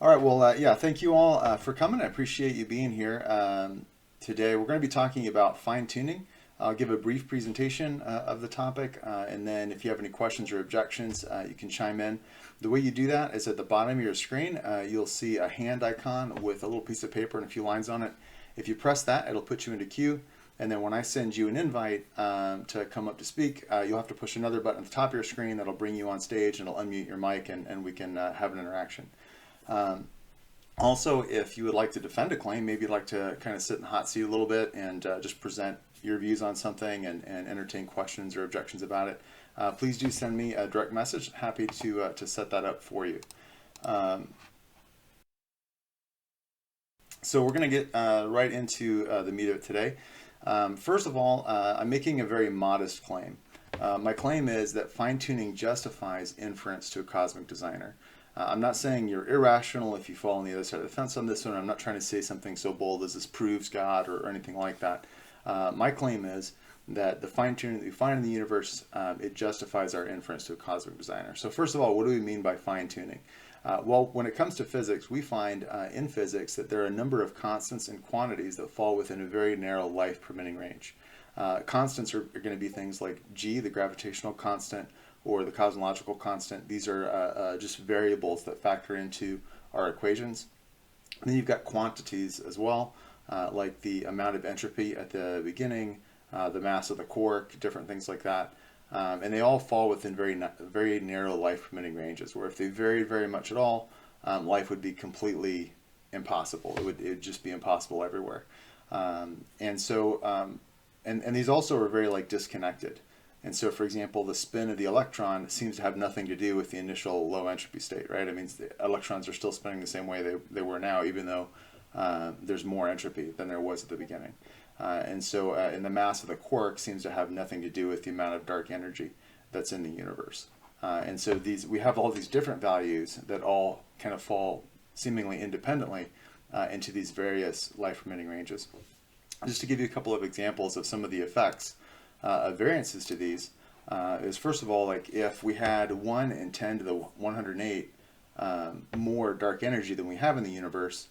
All right, well, yeah, thank you all for coming. I appreciate you being here. Today, we're going to be talking about fine tuning. I'll give a brief presentation of the topic, and then if you have any questions or objections, you can chime in. The way you do that is at the bottom of your screen, you'll see a hand icon with a little piece of paper and a few lines on it. If you press that, it'll put you into queue. And then when I send you an invite to come up to speak, you'll have to push another button at the top of your screen that'll bring you on stage and it'll unmute your mic and we can have an interaction. Also, if you would like to defend a claim, maybe you'd like to kind of sit in the hot seat a little bit and just present your views on something and entertain questions or objections about it, please do send me a direct message. Happy to set that up for you. So we're going to get right into the meat of it today. First of all, I'm making a very modest claim. My claim is that fine-tuning justifies inference to a cosmic designer. I'm not saying you're irrational if you fall on the other side of the fence on this one. I'm not trying to say something so bold as this proves God or anything like that. My claim is that the fine-tuning that we find in the universe, it justifies our inference to a cosmic designer. So first of all, what do we mean by fine-tuning? Well, when it comes to physics, we find in physics that there are a number of constants and quantities that fall within a very narrow life-permitting range. Constants are going to be things like g, the gravitational constant, or the cosmological constant. These are just variables that factor into our equations. And then you've got quantities as well, like the amount of entropy at the beginning, the mass of the quark, different things like that. And they all fall within very narrow life-permitting ranges, where if they varied very much at all, life would be completely impossible. It would just be impossible everywhere. And these also are very disconnected. And so, for example, the spin of the electron seems to have nothing to do with the initial low entropy state, right? I mean, the electrons are still spinning the same way they were now, even though there's more entropy than there was at the beginning. And the mass of the quark seems to have nothing to do with the amount of dark energy that's in the universe. And so we have all these different values that all kind of fall seemingly independently into these various life-permitting ranges. Just to give you a couple of examples of some of the effects of variances to these, is first of all, like if we had 1 in 10 to the 108 more dark energy than we have in the universe,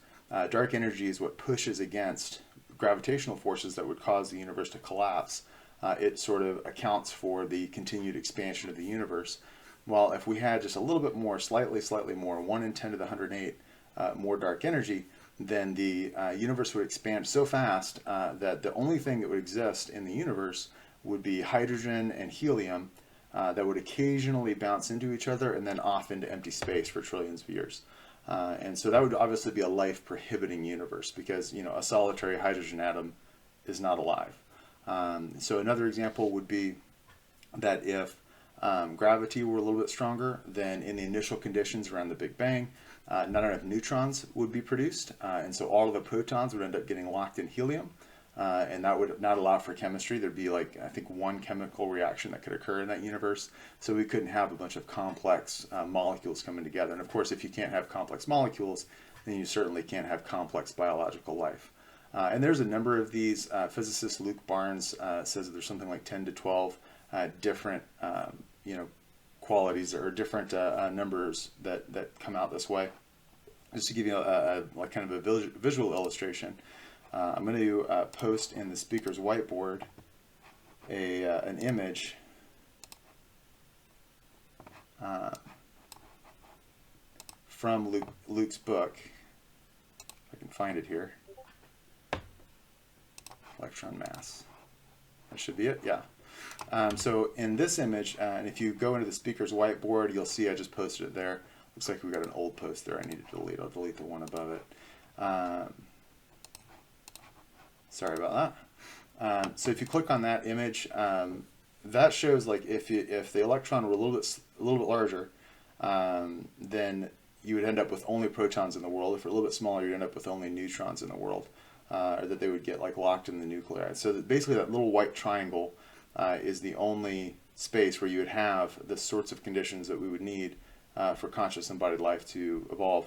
dark energy is what pushes against gravitational forces that would cause the universe to collapse. It sort of accounts for the continued expansion of the universe. While if we had just a little bit more, slightly more, 1 in 10 to the 108 more dark energy, then the universe would expand so fast that the only thing that would exist in the universe would be hydrogen and helium that would occasionally bounce into each other and then off into empty space for trillions of years. And so that would obviously be a life-prohibiting universe because, a solitary hydrogen atom is not alive. So another example would be that if gravity were a little bit stronger, then in the initial conditions around the Big Bang, not enough neutrons would be produced. And so all of the protons would end up getting locked in helium. And that would not allow for chemistry. There'd be I think one chemical reaction that could occur in that universe. So we couldn't have a bunch of complex molecules coming together. And of course, if you can't have complex molecules, then you certainly can't have complex biological life. And there's a number of these. Physicist Luke Barnes says that there's something like 10 to 12 different qualities or different numbers that come out this way. Just to give you a kind of a visual illustration, I'm going to post in the speaker's whiteboard an image from Luke's book. If I can find it here. Electron mass. That should be it, yeah. So in this image, and if you go into the speaker's whiteboard, you'll see I just posted it there. Looks like we got an old post there I need to delete. I'll delete the one above it. Sorry about that. So if you click on that image, that shows if the electron were a little bit larger, then you would end up with only protons in the world. If it were a little bit smaller, you'd end up with only neutrons in the world, or that they would get locked in the nuclei. So basically, that little white triangle is the only space where you would have the sorts of conditions that we would need for conscious embodied life to evolve.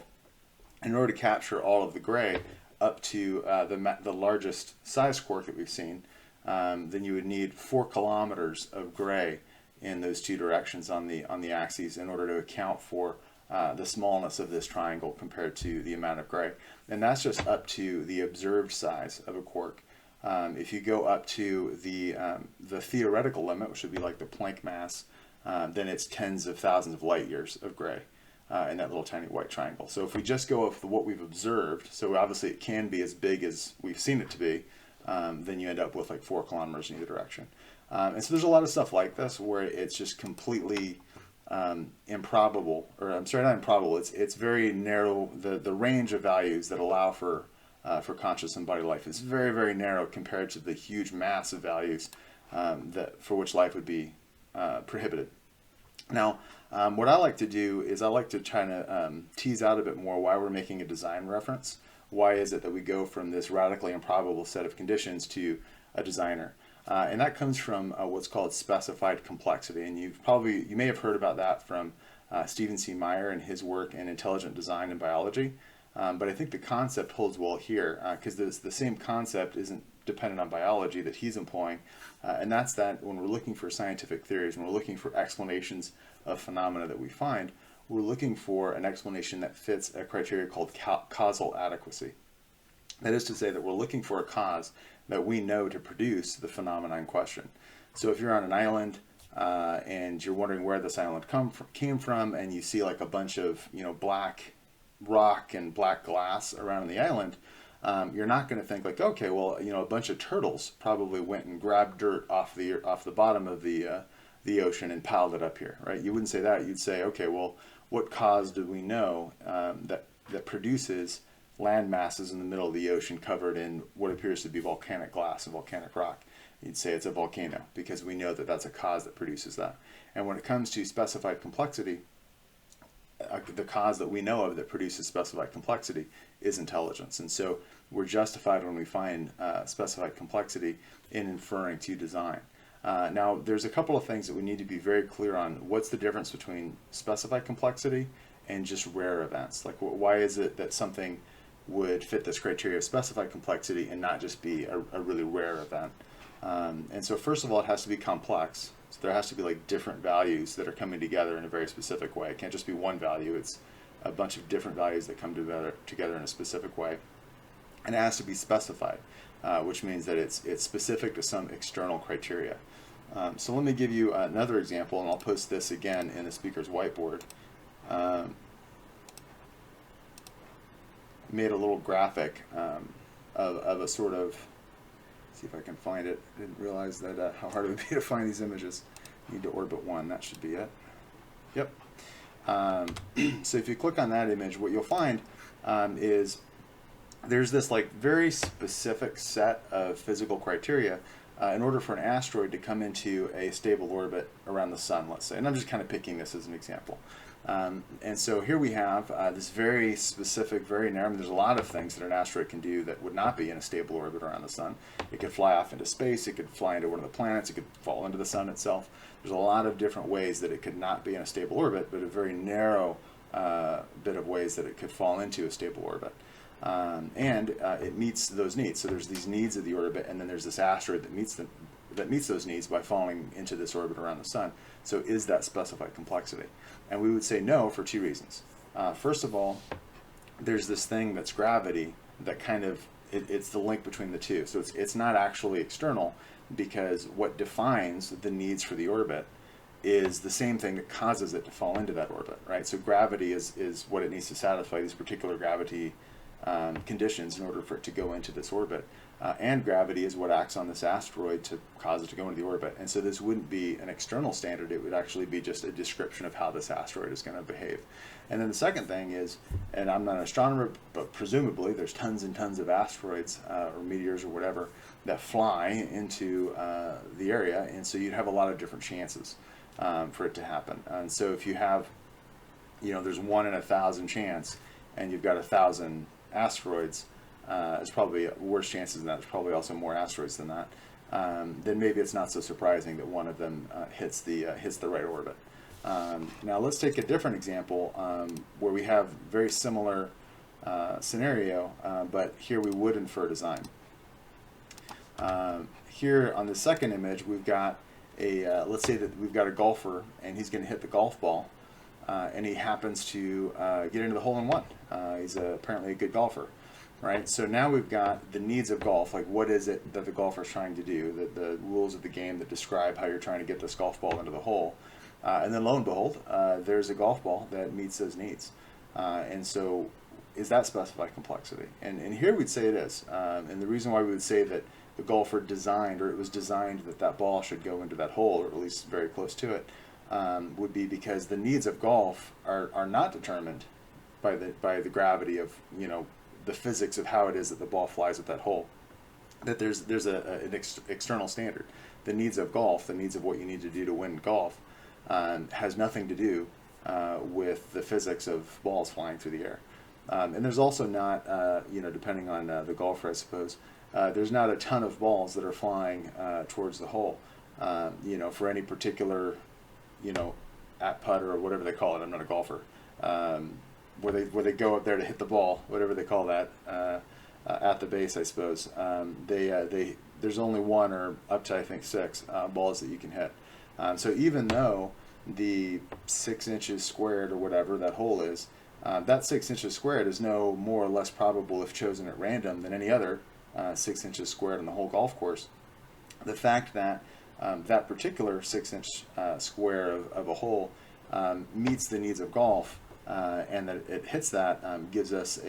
In order to capture all of the gray up to the largest size quark that we've seen, then you would need 4 kilometers of gray in those two directions on the axes in order to account for the smallness of this triangle compared to the amount of gray. And that's just up to the observed size of a quark. If you go up to the theoretical limit, which would be like the Planck mass, then it's tens of thousands of light years of gray in that little tiny white triangle. So if we just go off what we've observed, so obviously it can be as big as we've seen it to be, then you end up with like 4 kilometers in either direction. And so there's a lot of stuff like this where it's just completely improbable, or I'm sorry, not improbable, it's very narrow. The range of values that allow for conscious embodied life is very, very narrow compared to the huge mass of values for which life would be prohibited. Now, what I like to do is I like to try to tease out a bit more why we're making a design reference. Why is it that we go from this radically improbable set of conditions to a designer? And that comes from what's called specified complexity. And you may have heard about that from Stephen C. Meyer and his work in intelligent design and biology. But I think the concept holds well here because the same concept isn't dependent on biology that he's employing. And that's that when we're looking for scientific theories, when we're looking for explanations of phenomena that we find, we're looking for an explanation that fits a criteria called causal adequacy. That is to say that we're looking for a cause that we know to produce the phenomena in question. So if you're on an island and you're wondering where this island came from, and you see like a bunch of black rock and black glass around the island, you're not going to think like, okay, well, a bunch of turtles probably went and grabbed dirt off the bottom of the ocean and piled it up here, right? You wouldn't say that. You'd say, okay, well, what cause do we know that produces land masses in the middle of the ocean covered in what appears to be volcanic glass and volcanic rock? You'd say it's a volcano because we know that that's a cause that produces that. And when it comes to specified complexity, the cause that we know of that produces specified complexity is intelligence. And so we're justified when we find specified complexity in inferring to design. Now, there's a couple of things that we need to be very clear on. What's the difference between specified complexity and just rare events? Like, why is it that something would fit this criteria of specified complexity and not just be a really rare event? And so first of all, it has to be complex. So there has to be like different values that are coming together in a very specific way. It can't just be one value. It's a bunch of different values that come together in a specific way. And it has to be specified, which means that it's specific to some external criteria. So let me give you another example, and I'll post this again in the speaker's whiteboard. Made a little graphic of a sort of, see if I can find it. I didn't realize that how hard it would be to find these images. Need to orbit one, that should be it. Yep. So if you click on that image, what you'll find is there's this like very specific set of physical criteria in order for an asteroid to come into a stable orbit around the sun, let's say. And I'm just kind of picking this as an example. And so here we have this very specific, very narrow, there's a lot of things that an asteroid can do that would not be in a stable orbit around the sun. It could fly off into space, it could fly into one of the planets, it could fall into the sun itself. There's a lot of different ways that it could not be in a stable orbit, but a very narrow bit of ways that it could fall into a stable orbit. And it meets those needs. So there's these needs of the orbit, and then there's this asteroid that meets those needs by falling into this orbit around the sun. So is that specified complexity? And we would say no for two reasons. First of all, there's this thing that's gravity that kind of, it's the link between the two. So it's not actually external, because what defines the needs for the orbit is the same thing that causes it to fall into that orbit, right? So gravity is what it needs to satisfy these particular gravity conditions in order for it to go into this orbit. And gravity is what acts on this asteroid to cause it to go into the orbit. And so this wouldn't be an external standard, it would actually be just a description of how this asteroid is going to behave. And then the second thing is, and I'm not an astronomer, but presumably there's tons and tons of asteroids or meteors or whatever that fly into the area, and so you'd have a lot of different chances for it to happen. And so if you have, there's 1 in 1,000 chance, and you've got 1,000 asteroids, it's probably worse chances than that. There's probably also more asteroids than that. Then maybe it's not so surprising that one of them hits the right orbit. Now let's take a different example where we have very similar scenario, but here we would infer design. Here on the second image, we've got let's say that we've got a golfer, and he's going to hit the golf ball. and he happens to get into the hole-in-one. He's apparently a good golfer, right? So now we've got the needs of golf, like what is it that the golfer is trying to do, the rules of the game that describe how you're trying to get this golf ball into the hole. And then lo and behold, there's a golf ball that meets those needs. And so is that specified complexity? And here we'd say it is. And the reason why we would say that the golfer designed, or it was designed that that ball should go into that hole, or at least very close to it, would be because the needs of golf are not determined by the gravity of, you know, the physics of how it is that the ball flies at that hole. That there's an external standard. The needs of golf, the needs of what you need to do to win golf, has nothing to do with the physics of balls flying through the air. And there's also not, you know, depending on the golfer, I suppose, there's not a ton of balls that are flying towards the hole, you know, for any particular, you know, at putt or whatever they call it. I'm not a golfer. Where they go up there to hit the ball, whatever they call that, at the base, I suppose. There's only one or up to I think 6 balls that you can hit. So even though the 6 inches squared or whatever that hole is, that 6 inches squared is no more or less probable if chosen at random than any other 6 inches squared on the whole golf course. The fact that that particular 6-inch square of a hole meets the needs of golf, and that it hits that, gives us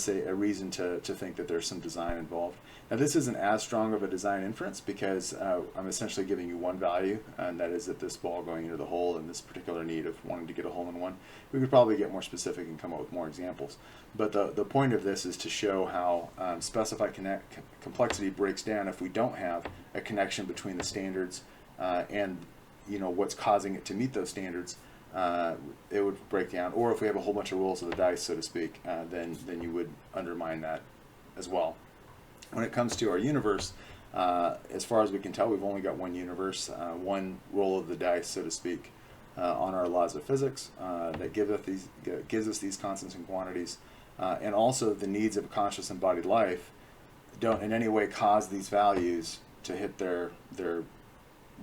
a reason to think that there's some design involved. Now, this isn't as strong of a design inference because I'm essentially giving you one value, and that is that this ball going into the hole and this particular need of wanting to get a hole-in-one. We could probably get more specific and come up with more examples. But the point of this is to show how specified complexity breaks down if we don't have a connection between the standards and, you know, what's causing it to meet those standards. It would break down. Or if we have a whole bunch of rolls of the dice, so to speak, then you would undermine that as well. When it comes to our universe, as far as we can tell, we've only got one universe, one roll of the dice, so to speak, on our laws of physics that gives us these constants and quantities, and also the needs of a conscious embodied life don't in any way cause these values to hit their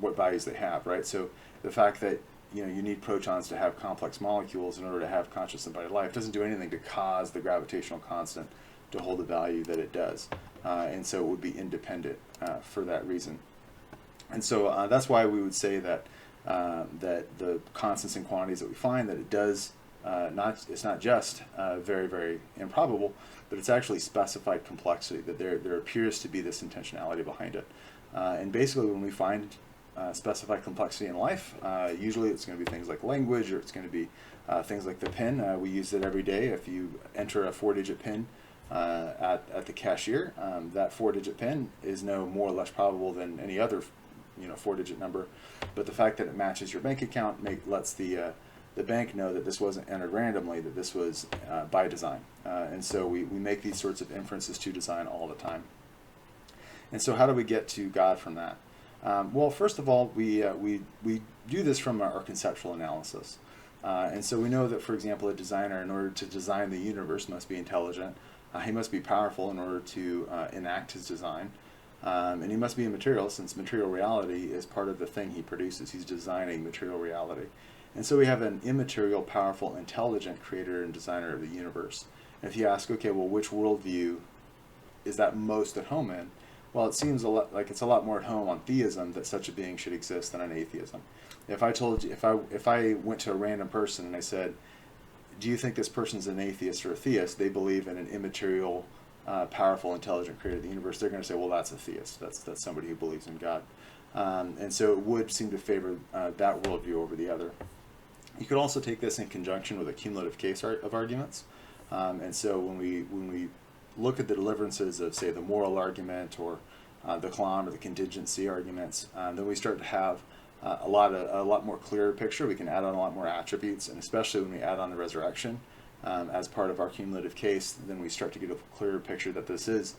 what values they have, right? So the fact that, you know, you need protons to have complex molecules in order to have conscious embodied life doesn't do anything to cause the gravitational constant to hold the value that it does. And so it would be independent for that reason. And so that's why we would say that that the constants and quantities that we find, that it does it's not just very, very improbable, but it's actually specified complexity, that there appears to be this intentionality behind it. And basically when we find specified complexity in life, usually it's going to be things like language, or it's going to be things like the PIN. We use it every day. If you enter a 4-digit PIN at the cashier, that 4-digit PIN is no more or less probable than any other, you know, 4-digit number. But the fact that it matches your bank account lets the bank know that this wasn't entered randomly, that this was by design. And so we make these sorts of inferences to design all the time. And so how do we get to God from that? Well, first of all, we do this from our conceptual analysis. And so we know that, for example, a designer, in order to design the universe, must be intelligent. He must be powerful in order to enact his design. And he must be immaterial, since material reality is part of the thing he produces. He's designing material reality. And so we have an immaterial, powerful, intelligent creator and designer of the universe. And if you ask, okay, well, which worldview is that most at home in? Well, it seems like it's a lot more at home on theism that such a being should exist than on atheism. If I told you, if I went to a random person and I said, do you think this person's an atheist or a theist? They believe in an immaterial, powerful, intelligent creator of the universe. They're going to say, well, that's a theist. That's somebody who believes in God. And so it would seem to favor that worldview over the other. You could also take this in conjunction with a cumulative case of arguments. And so when we look at the deliverances of, say, the moral argument or the Kalam or the contingency arguments, then we start to have a lot more clearer picture. We can add on a lot more attributes, and especially when we add on the resurrection as part of our cumulative case, then we start to get a clearer picture that this is,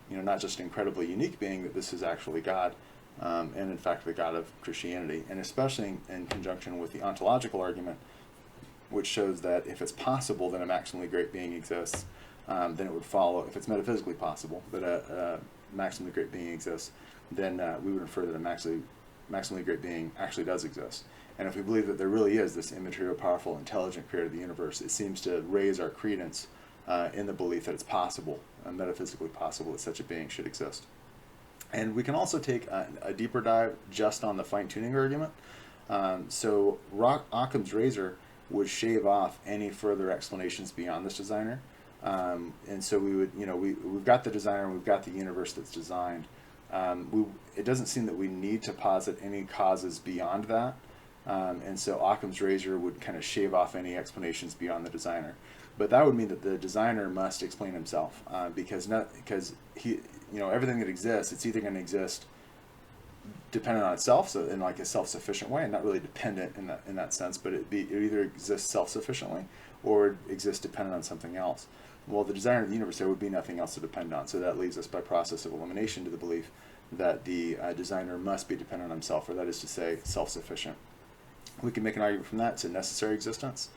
you know, not just an incredibly unique being, that this is actually God, and in fact the God of Christianity, and especially in conjunction with the ontological argument, which shows that if it's possible that a maximally great being exists, then it would follow, if it's metaphysically possible that a maximally great being exists, then we would infer that a maximally maximally great being actually does exist. And if we believe that there really is this immaterial, powerful, intelligent creator of the universe, it seems to raise our credence in the belief that it's possible, metaphysically possible, that such a being should exist. And we can also take a deeper dive just on the fine-tuning argument. So Occam's razor would shave off any further explanations beyond this designer. And so we would, we've got the designer and we've got the universe that's designed. It doesn't seem that we need to posit any causes beyond that. And so Occam's razor would kind of shave off any explanations beyond the designer. But that would mean that the designer must explain himself, because he, everything that exists, it's either going to exist dependent on itself, so in like a self-sufficient way, and not really dependent in that sense, but it either exists self-sufficiently or it exists dependent on something else. Well, the designer of the universe, there would be nothing else to depend on, so that leads us by process of elimination to the belief that the designer must be dependent on himself, or that is to say, self-sufficient. We can make an argument from that to necessary existence,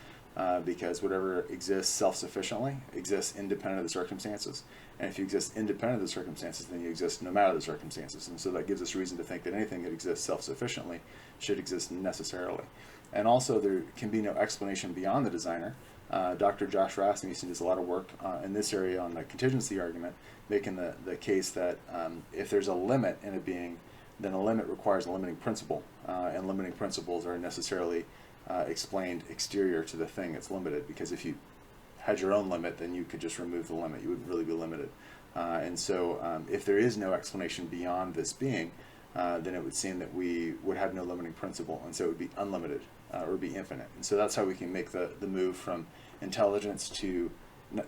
because whatever exists self-sufficiently exists independent of the circumstances. And if you exist independent of the circumstances, then you exist no matter the circumstances. And so that gives us reason to think that anything that exists self-sufficiently should exist necessarily. And also there can be no explanation beyond the designer. Dr. Josh Rasmussen does a lot of work in this area on the contingency argument, making the case that if there's a limit in a being, then a limit requires a limiting principle. And limiting principles are necessarily explained exterior to the thing that's limited, because if you had your own limit, then you could just remove the limit. You wouldn't really be limited. And so if there is no explanation beyond this being, then it would seem that we would have no limiting principle, and so it would be unlimited or be infinite. And so that's how we can make the move from intelligence to,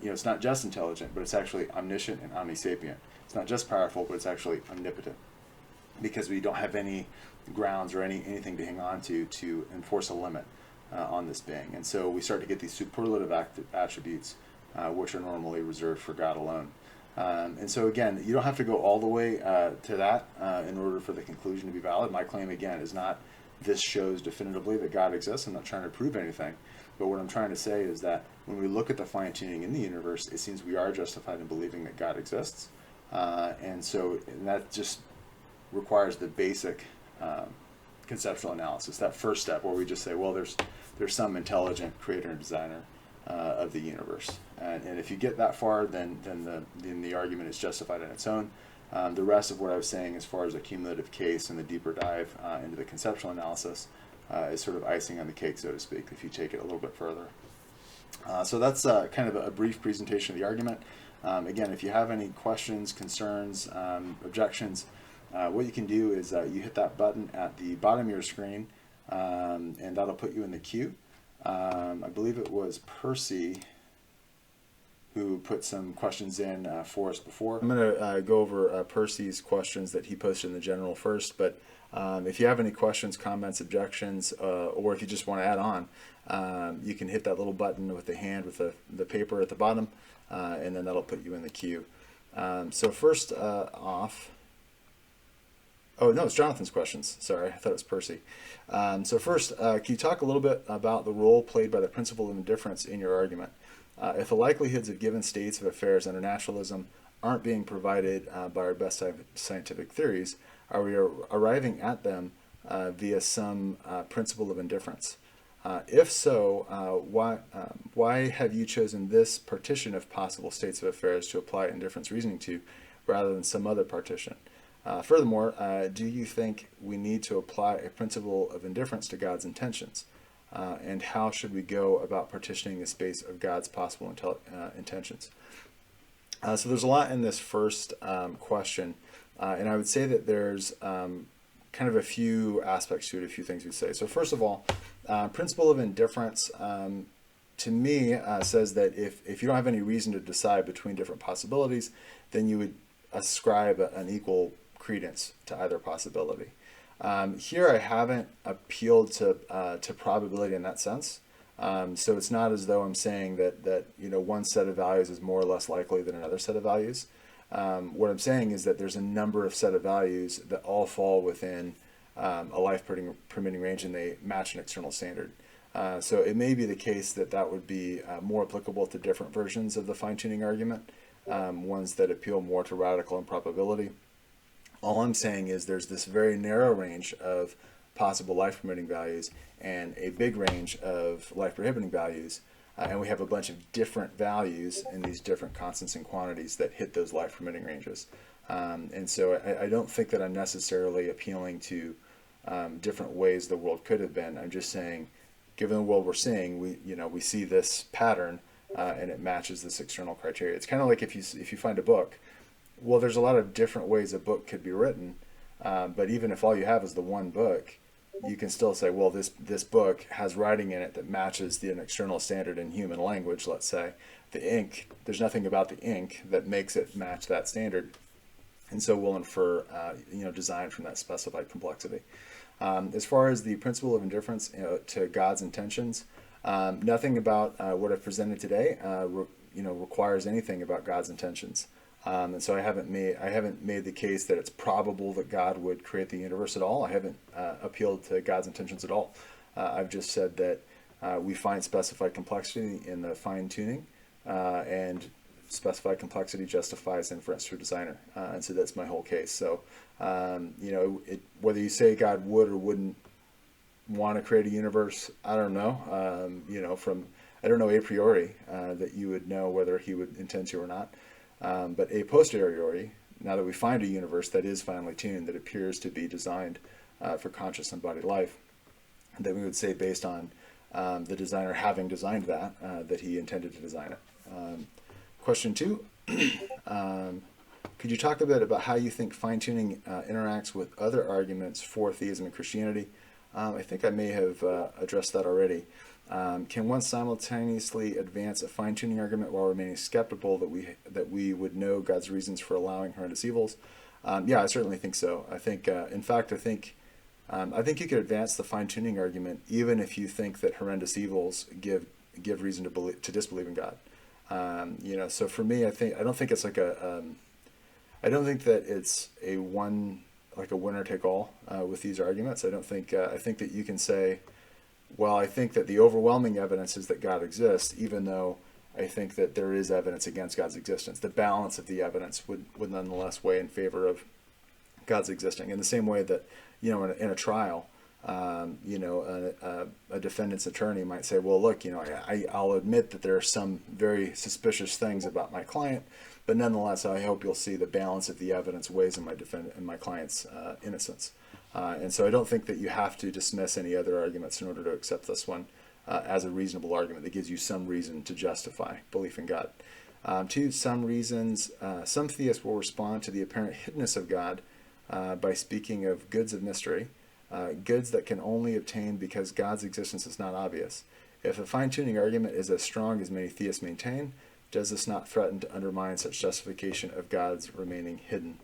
it's not just intelligent, but it's actually omniscient and omnisapient. It's not just powerful, but it's actually omnipotent, because we don't have any grounds or anything to hang on to enforce a limit on this being. And so we start to get these superlative attributes, which are normally reserved for God alone. And so again, you don't have to go all the way to that in order for the conclusion to be valid. My claim, again, is not this shows definitively that God exists. I'm not trying to prove anything. But what I'm trying to say is that when we look at the fine-tuning in the universe, it seems we are justified in believing that God exists. And that just requires the basic conceptual analysis, that first step where we just say, well, there's some intelligent creator and designer of the universe. And if you get that far, then the argument is justified on its own. The rest of what I was saying as far as a cumulative case and the deeper dive into the conceptual analysis is sort of icing on the cake, so to speak, if you take it a little bit further. So that's kind of a brief presentation of the argument. Again, if you have any questions, concerns, objections, what you can do is you hit that button at the bottom of your screen, and that'll put you in the queue. I believe it was Percy who put some questions in for us before. I'm going to go over Percy's questions that he posted in the general first, but if you have any questions, comments, objections, or if you just want to add on, you can hit that little button with the hand with the paper at the bottom, and then that'll put you in the queue. So first off, oh, no, it's Jonathan's questions. Sorry, I thought it was Percy. So first, can you talk a little bit about the role played by the principle of indifference in your argument? If the likelihoods of given states of affairs under naturalism aren't being provided by our best scientific theories, are we arriving at them via some principle of indifference? If so, why have you chosen this partition of possible states of affairs to apply indifference reasoning to rather than some other partition? Furthermore, do you think we need to apply a principle of indifference to God's intentions? And how should we go about partitioning the space of God's possible intentions? So there's a lot in this first question, and I would say that there's kind of a few aspects to it, a few things we'd say. So first of all, principle of indifference to me says that if you don't have any reason to decide between different possibilities, then you would ascribe an equal credence to either possibility. Here I haven't appealed to probability in that sense. So it's not as though I'm saying that one set of values is more or less likely than another set of values. What I'm saying is that there's a number of set of values that all fall within a life-permitting range, and they match an external standard. So it may be the case that would be more applicable to different versions of the fine-tuning argument, ones that appeal more to radical improbability. All I'm saying is there's this very narrow range of possible life permitting values and a big range of life prohibiting values. And we have a bunch of different values in these different constants and quantities that hit those life permitting ranges. And so I don't think that I'm necessarily appealing to different ways the world could have been. I'm just saying, given the world we're seeing, we see this pattern and it matches this external criteria. It's kind of like if you find a book. Well, there's a lot of different ways a book could be written, but even if all you have is the one book, you can still say, well, this book has writing in it that matches an external standard in human language, let's say. The ink, there's nothing about the ink that makes it match that standard. And so we'll infer, design from that specified complexity. As far as the principle of indifference to God's intentions, nothing about what I've presented today, requires anything about God's intentions. And so I haven't made the case that it's probable that God would create the universe at all. I haven't appealed to God's intentions at all. I've just said that we find specified complexity in the fine tuning, and specified complexity justifies inference through designer. And so that's my whole case. So, whether you say God would or wouldn't want to create a universe, I don't know. I don't know a priori that you would know whether he would intend to or not. But a posteriori, now that we find a universe that is finely tuned, that appears to be designed for conscious embodied life, then we would say, based on the designer having designed that he intended to design it. Question 2, could you talk a bit about how you think fine-tuning interacts with other arguments for theism and Christianity? I think I may have addressed that already. Can one simultaneously advance a fine-tuning argument while remaining skeptical that we would know God's reasons for allowing horrendous evils? Yeah, I certainly think so. I think, in fact, I think you could advance the fine-tuning argument even if you think that horrendous evils give reason to disbelieve in God. So for me, I don't think it's like I don't think that it's a winner take all with these arguments. I think that you can say, well, I think that the overwhelming evidence is that God exists, even though I think that there is evidence against God's existence. The balance of the evidence would nonetheless weigh in favor of God's existing. In the same way that, in a trial, a defendant's attorney might say, well, look, I'll admit that there are some very suspicious things about my client, but nonetheless, I hope you'll see the balance of the evidence weighs in my client's innocence. And so I don't think that you have to dismiss any other arguments in order to accept this one as a reasonable argument that gives you some reason to justify belief in God. 2, some reasons, some theists will respond to the apparent hiddenness of God by speaking of goods of mystery, goods that can only obtain because God's existence is not obvious. If a fine-tuning argument is as strong as many theists maintain, does this not threaten to undermine such justification of God's remaining hidden?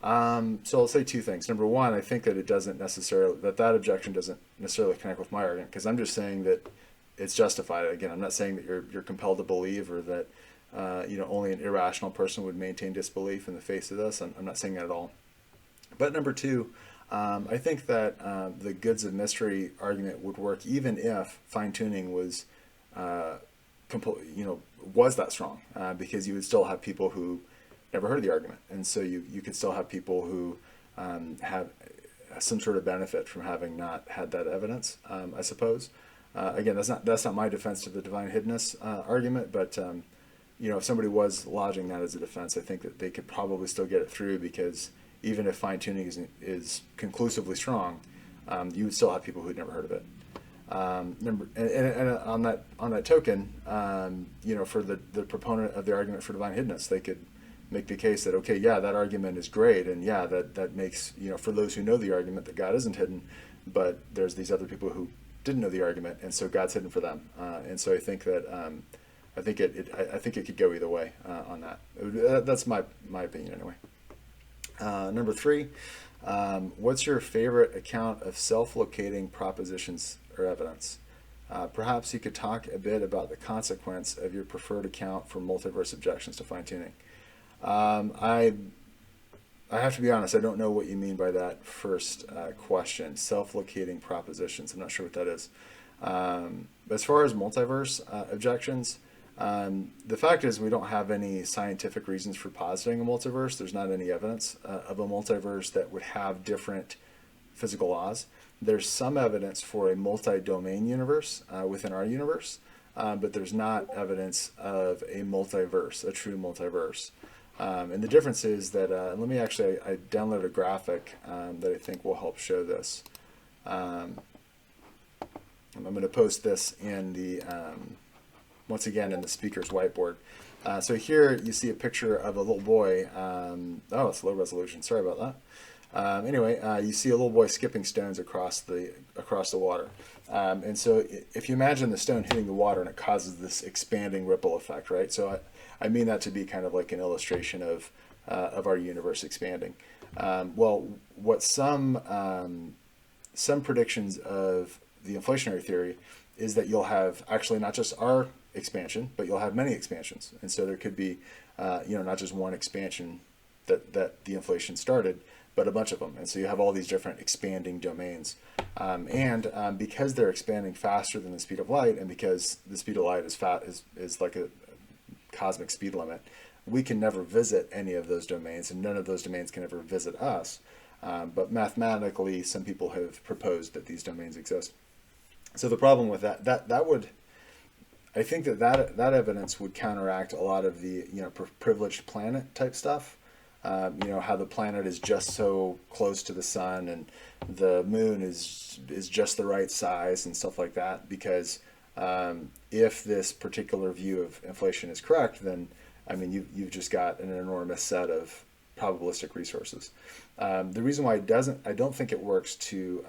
So I'll say 2 things. Number 1, I think that that objection doesn't necessarily connect with my argument, because I'm just saying that it's justified. Again, I'm not saying that you're compelled to believe, or that only an irrational person would maintain disbelief in the face of this. I'm not saying that at all. But number 2, I think that the goods of mystery argument would work even if fine-tuning was that strong, because you would still have people who never heard the argument, and so you could still have people who have some sort of benefit from having not had that evidence, I suppose. Again, that's not my defense to the divine hiddenness argument, but if somebody was lodging that as a defense, I think that they could probably still get it through, because even if fine-tuning is conclusively strong, you would still have people who'd never heard of it. And on that token, for the proponent of the argument for divine hiddenness, they could make the case that, okay, yeah, that argument is great, and yeah, that makes, for those who know the argument, that God isn't hidden, but there's these other people who didn't know the argument, and so God's hidden for them. And so I think that I think it could go either way on that. That's my opinion anyway. Number 3, what's your favorite account of self-locating propositions or evidence? Perhaps you could talk a bit about the consequence of your preferred account for multiverse objections to fine-tuning. I have to be honest, I don't know what you mean by that first question, self-locating propositions. I'm not sure what that is. As far as multiverse objections, The fact is, we don't have any scientific reasons for positing a multiverse. There's not any evidence of a multiverse that would have different physical laws. There's some evidence for a multi-domain universe within our universe, but there's not evidence of a multiverse, a true multiverse. And the difference is that, let me actually, I downloaded a graphic that I think will help show this. I'm going to post this in the, once again, in the speaker's whiteboard. So here you see a picture of a little boy. Oh, it's low resolution. Sorry about that. Anyway, you see a little boy skipping stones across the water. And so if you imagine the stone hitting the water and it causes this expanding ripple effect, right? So I mean that to be kind of like an illustration of our universe expanding. Well, what some predictions of the inflationary theory is that you'll have actually not just our expansion, but you'll have many expansions. And so there could be, not just one expansion that the inflation started, but a bunch of them. And so you have all these different expanding domains. And because they're expanding faster than the speed of light, and because the speed of light is like a cosmic speed limit, we can never visit any of those domains, and none of those domains can ever visit us. But mathematically, some people have proposed that these domains exist. So the problem with that would, I think that evidence would counteract a lot of the privileged planet type stuff. How the planet is just so close to the sun and the moon is just the right size and stuff like that. Because if this particular view of inflation is correct, then I mean you've just got an enormous set of probabilistic resources. The reason why I don't think it works to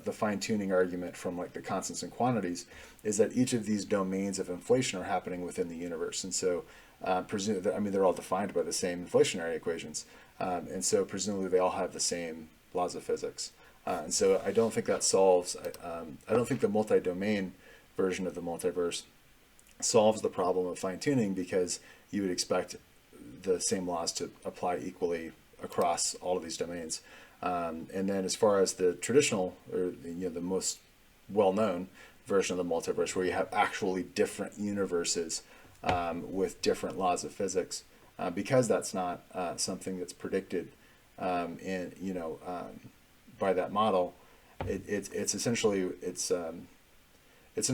the fine-tuning argument from like the constants and quantities is that each of these domains of inflation are happening within the universe, and so they're all defined by the same inflationary equations, and so presumably they all have the same laws of physics, and so I don't think that solves. I don't think the multi-domain version of the multiverse solves the problem of fine-tuning, because you would expect the same laws to apply equally across all of these domains. And then as far as the traditional, or the most well-known version of the multiverse, where you have actually different universes with different laws of physics, because that's not something that's predicted by that model, it's essentially it's an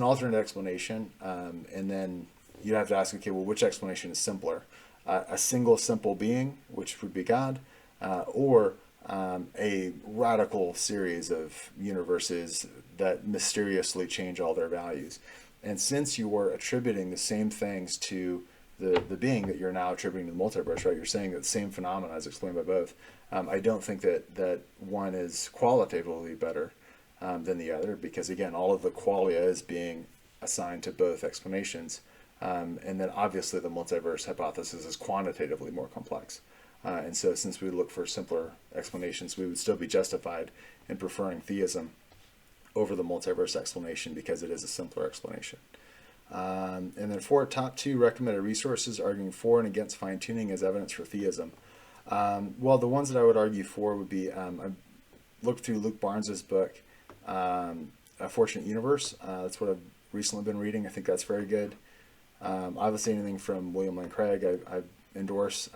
alternate explanation, and then you'd have to ask, okay, well, which explanation is simpler? A single simple being, which would be God, or a radical series of universes that mysteriously change all their values. And since you were attributing the same things to the being that you're now attributing to the multiverse, right? You're saying that the same phenomena is explained by both. I don't think that one is qualitatively better than the other, because again, all of the qualia is being assigned to both explanations. And then obviously the multiverse hypothesis is quantitatively more complex. And so since we look for simpler explanations, we would still be justified in preferring theism over the multiverse explanation, because it is a simpler explanation. And then for top 2 recommended resources arguing for and against fine-tuning as evidence for theism. Well, the ones that I would argue for would be, I looked through Luke Barnes's book, A Fortunate Universe. That's what I've recently been reading. I think that's very good. Obviously anything from William Lane Craig I endorse,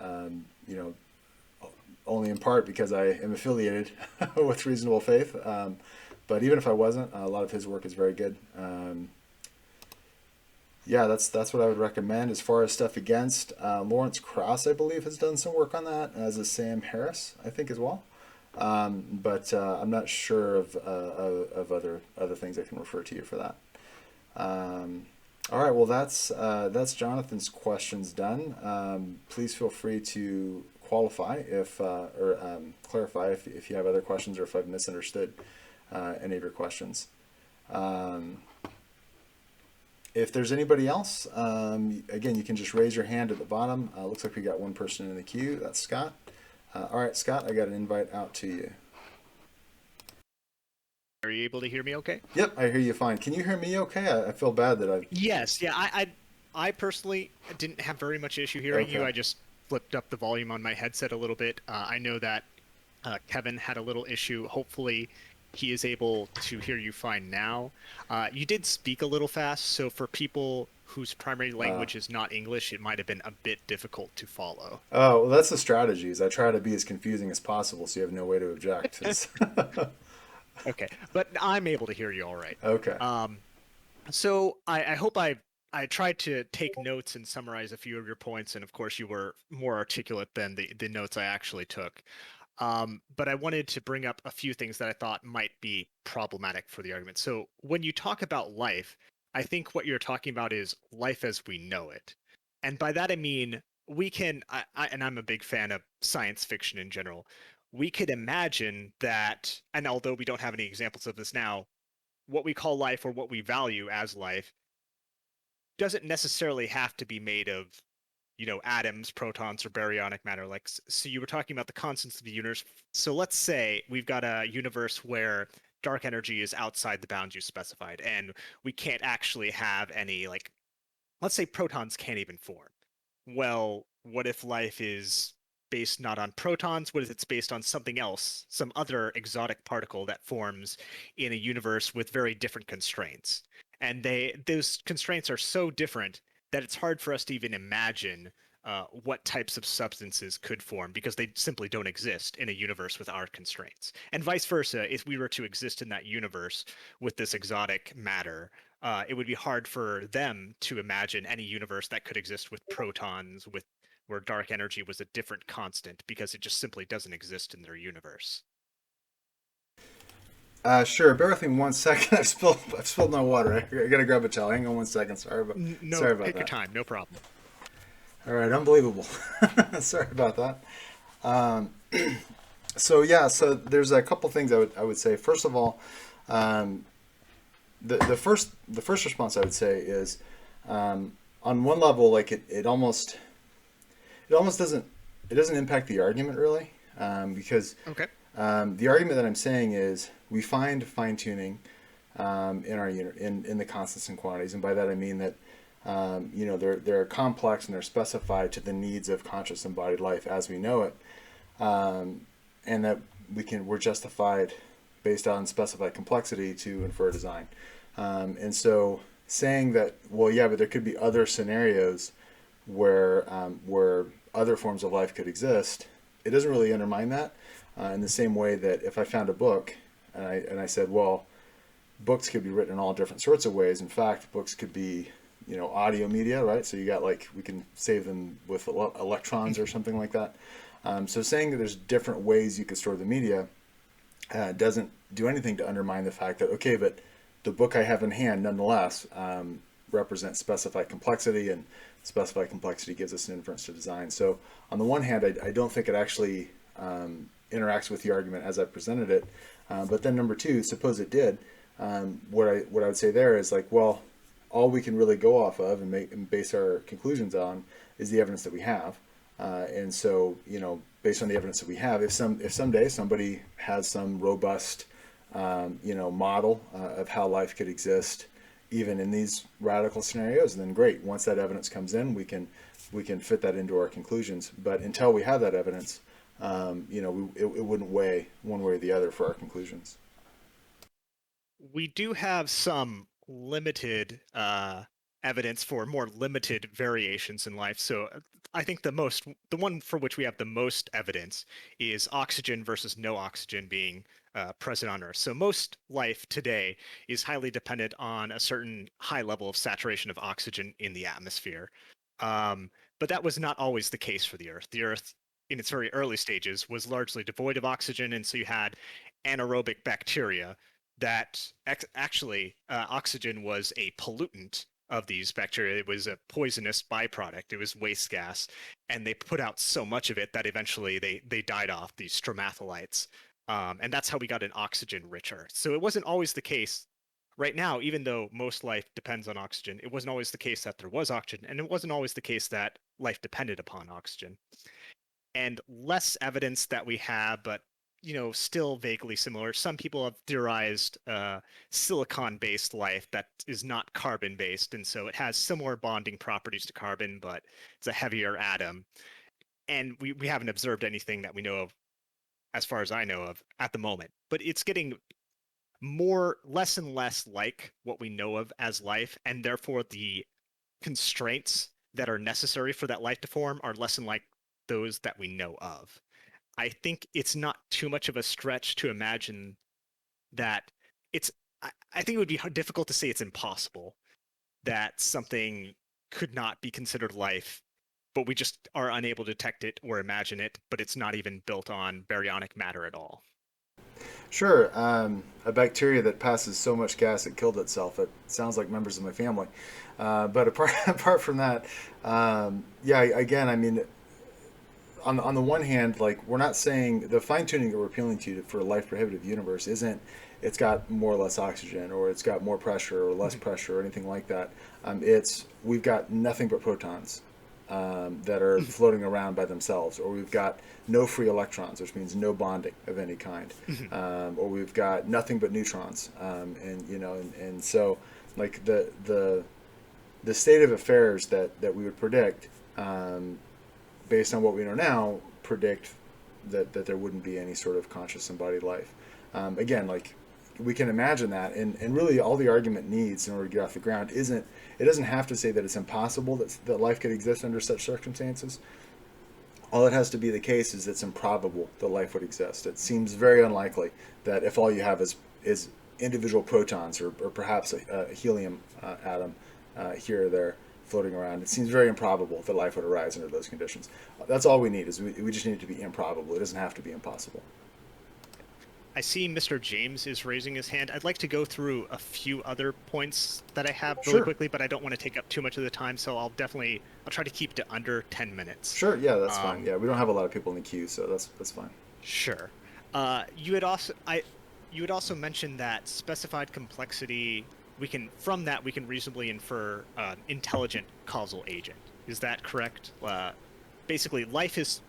only in part because I am affiliated with Reasonable Faith. But even if I wasn't, a lot of his work is very good. That's what I would recommend. As far as stuff against, Lawrence Krauss, I believe, has done some work on that, as is Sam Harris, I think, as well. But I'm not sure of other things I can refer to you for that. All right, well, that's Jonathan's questions done. Please feel free to qualify clarify if you have other questions, or if I've misunderstood any of your questions. If there's anybody else, again, you can just raise your hand at the bottom. Looks like we got one person in the queue. That's Scott. All right, Scott, I got an invite out to you. Are you able to hear me okay? Yep, I hear you fine. Can you hear me okay? I feel bad that I... Yes, yeah, I personally didn't have very much issue hearing you. I just flipped up the volume on my headset a little bit. I know that Kevin had a little issue. Hopefully he is able to hear you fine now. You did speak a little fast, so for people whose primary language is not English, it might have been a bit difficult to follow. Oh, well, that's the strategies. I try to be as confusing as possible so you have no way to object. Okay, but I'm able to hear you all right. Okay. Um, so I hope I tried to take notes and summarize a few of your points, and of course you were more articulate than the notes I actually took. But I wanted to bring up a few things that I thought might be problematic for the argument. So when you talk about life, I think what you're talking about is life as we know it. And by that I mean we can, and I'm a big fan of science fiction in general, we could imagine that, and although we don't have any examples of this now, what we call life or what we value as life doesn't necessarily have to be made of atoms, protons, or baryonic matter. Like, so you were talking about the constants of the universe. So let's say we've got a universe where dark energy is outside the bounds you specified, and we can't actually have any, like, let's say protons can't even form. Well, what if life is based not on protons? What if it's based on something else, some other exotic particle that forms in a universe with very different constraints? And those constraints are so different that it's hard for us to even imagine what types of substances could form because they simply don't exist in a universe with our constraints. And vice versa, if we were to exist in that universe with this exotic matter, it would be hard for them to imagine any universe that could exist with protons, with where dark energy was a different constant, because it just simply doesn't exist in their universe. Sure. Bear with me 1 second. I've spilled my water. I gotta grab a towel. Hang on 1 second. No, Sorry about take your that. time, no problem. All right. Unbelievable. Sorry about that. So yeah. So there's a couple things I would say. First of all, um, the first response I would say is, on one level, like it almost doesn't impact the argument really, because Okay. the argument that I'm saying is we find fine tuning in our in the constants and quantities, and by that I mean that they're complex and they're specified to the needs of conscious embodied life as we know it, and that we're justified based on specified complexity to infer design. And so saying that, well, yeah, but there could be other scenarios where other forms of life could exist, it doesn't really undermine that. In the same way that if I found a book and I said, well, books could be written in all different sorts of ways. In fact, books could be, audio media, right? So you got we can save them with electrons or something like that. So saying that there's different ways you could store the media doesn't do anything to undermine the fact that, okay, but the book I have in hand nonetheless represents specified complexity, and specified complexity gives us an inference to design. So on the one hand, I don't think it actually interacts with the argument as I presented it. But then number two, suppose it did. What I would say there is like, well, all we can really go off of and base our conclusions on is the evidence that we have. And so, based on the evidence that we have, if someday somebody has some robust, model of how life could exist, even in these radical scenarios, then great. Once that evidence comes in, we can fit that into our conclusions. But until we have that evidence, it wouldn't weigh one way or the other for our conclusions. We do have some limited evidence for more limited variations in life. So I think the one for which we have the most evidence is oxygen versus no oxygen being present on Earth. So most life today is highly dependent on a certain high level of saturation of oxygen in the atmosphere. Um, but that was not always the case for the Earth. The Earth, in its very early stages, was largely devoid of oxygen, and so you had anaerobic bacteria that actually oxygen was a pollutant of these bacteria. It was a poisonous byproduct. It was waste gas, and they put out so much of it that eventually they died off, these stromatholites, and that's how we got an oxygen-rich Earth. So it wasn't always the case. Right now, even though most life depends on oxygen, it wasn't always the case that there was oxygen, and it wasn't always the case that life depended upon oxygen. And less evidence that we have, but still vaguely similar. Some people have theorized silicon-based life that is not carbon-based, and so it has similar bonding properties to carbon, but it's a heavier atom. And we haven't observed anything that we know of, as far as I know of, at the moment. But it's getting less and less like what we know of as life, and therefore the constraints that are necessary for that life to form are less than like those that we know of. I think it's not too much of a stretch to imagine that it's, I think it would be difficult to say it's impossible that something could not be considered life, but we just are unable to detect it or imagine it, but it's not even built on baryonic matter at all. Sure. A bacteria that passes so much gas it killed itself. It sounds like members of my family. But apart apart from that, yeah. Again, I mean, on the one hand, like we're not saying the fine tuning that we're appealing to for a life prohibitive universe isn't it's got more or less oxygen or it's got more pressure or less pressure or anything like that. It's we've got nothing but protons that are floating around by themselves, or we've got no free electrons, which means no bonding of any kind, or we've got nothing but neutrons, and so like the state of affairs that we would predict, based on what we know now, predict that there wouldn't be any sort of conscious embodied life. Again, like we can imagine that, and really all the argument needs in order to get off the ground isn't it doesn't have to say that it's impossible that life could exist under such circumstances. All it has to be the case is it's improbable that life would exist. It seems very unlikely that if all you have is individual protons or perhaps a helium atom here or there floating around, it seems very improbable that life would arise under those conditions. That's all we need is we just need it to be improbable. It doesn't have to be impossible. I see Mr. James is raising his hand. I'd like to go through a few other points that I have really Sure. quickly, but I don't want to take up too much of the time, so I'll try to keep to under 10 minutes. Sure, yeah, that's fine. Yeah, we don't have a lot of people in the queue, so that's fine. Sure. You had also mentioned that specified complexity, from that we can reasonably infer intelligent causal agent. Is that correct? Basically, life is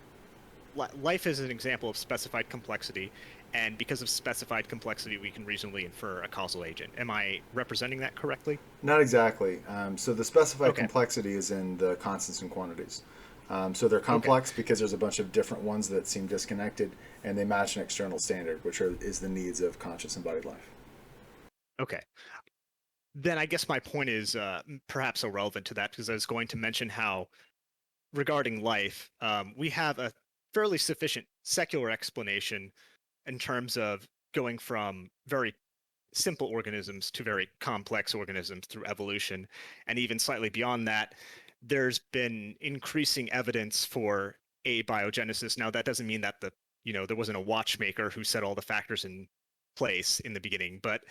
an example of specified complexity, and because of specified complexity, we can reasonably infer a causal agent. Am I representing that correctly? Not exactly. So the specified Okay. complexity is in the constants and quantities. So they're Okay. complex because there's a bunch of different ones that seem disconnected, and they match an external standard, which is the needs of conscious embodied life. Okay. Then I guess my point is perhaps irrelevant to that, because I was going to mention how, regarding life, we have a fairly sufficient secular explanation in terms of going from very simple organisms to very complex organisms through evolution. And even slightly beyond that, there's been increasing evidence for abiogenesis. Now, that doesn't mean that there wasn't a watchmaker who set all the factors in place in the beginning, but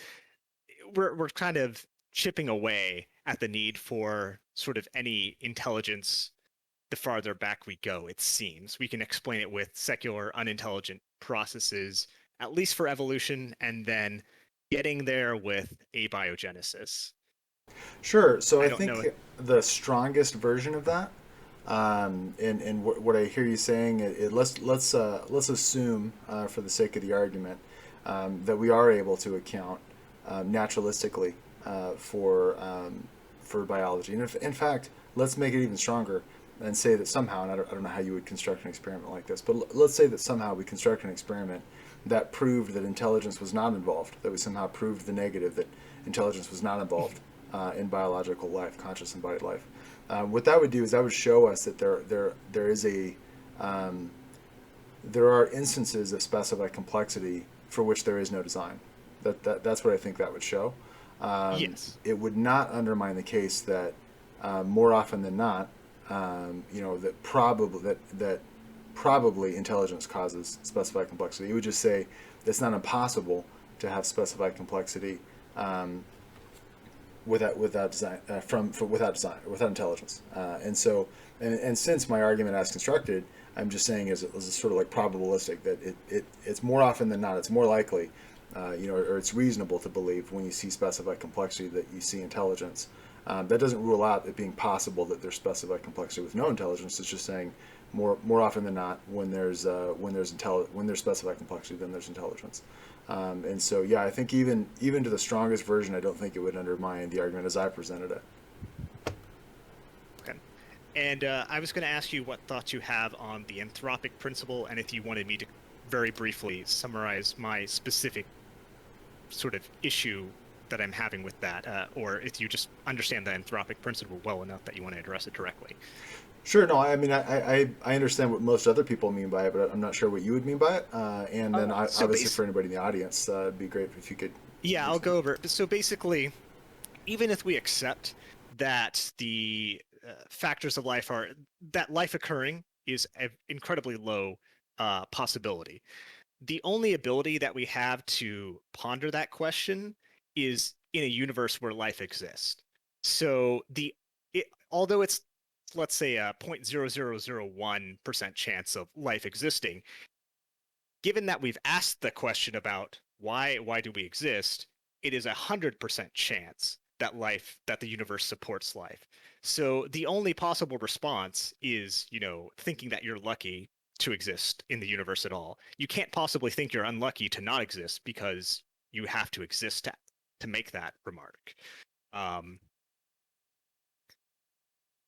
we're kind of chipping away at the need for sort of any intelligence the farther back we go, it seems. We can explain it with secular, unintelligent processes, at least for evolution, and then getting there with abiogenesis. Sure. So I I don't know. think the strongest version of that, and what I hear you saying, let's assume, for the sake of the argument, that we are able to account naturalistically for biology. And in fact, let's make it even stronger and say that somehow, and I don't know how you would construct an experiment like this, but let's say that somehow we construct an experiment that proved that intelligence was not involved, that we somehow proved the negative, that intelligence was not involved in biological life, conscious embodied life. What that would do is that would show us that there are instances of specified complexity for which there is no design. That's what I think that would show. Yes. It would not undermine the case that more often than not, that probably intelligence causes specified complexity. It would just say it's not impossible to have specified complexity without design without intelligence. And since my argument as constructed, I'm just saying is sort of like probabilistic that it's more often than not, it's more likely, or it's reasonable to believe when you see specified complexity that you see intelligence. That doesn't rule out it being possible that there's specified complexity with no intelligence. It's just saying more often than not, when there's specified complexity, then there's intelligence. And so, yeah, I think even to the strongest version, I don't think it would undermine the argument as I presented it. Okay. And I was going to ask you what thoughts you have on the Anthropic Principle, and if you wanted me to very briefly summarize my specific sort of issue that I'm having with that, or if you just understand the anthropic principle well enough that you want to address it directly. Sure. No, I mean, I understand what most other people mean by it, but I'm not sure what you would mean by it. And then So obviously for anybody in the audience, it'd be great if you could yeah, I'll explain. go over it. So basically, even if we accept that the factors of life are that life occurring is an incredibly low possibility, the only ability that we have to ponder that question is in a universe where life exists. So although it's, let's say, a 0.0001% chance of life existing, given that we've asked the question about why do we exist, it is 100% chance that the universe supports life. So the only possible response is, thinking that you're lucky to exist in the universe at all. You can't possibly think you're unlucky to not exist, because you have to exist to make that remark. Um,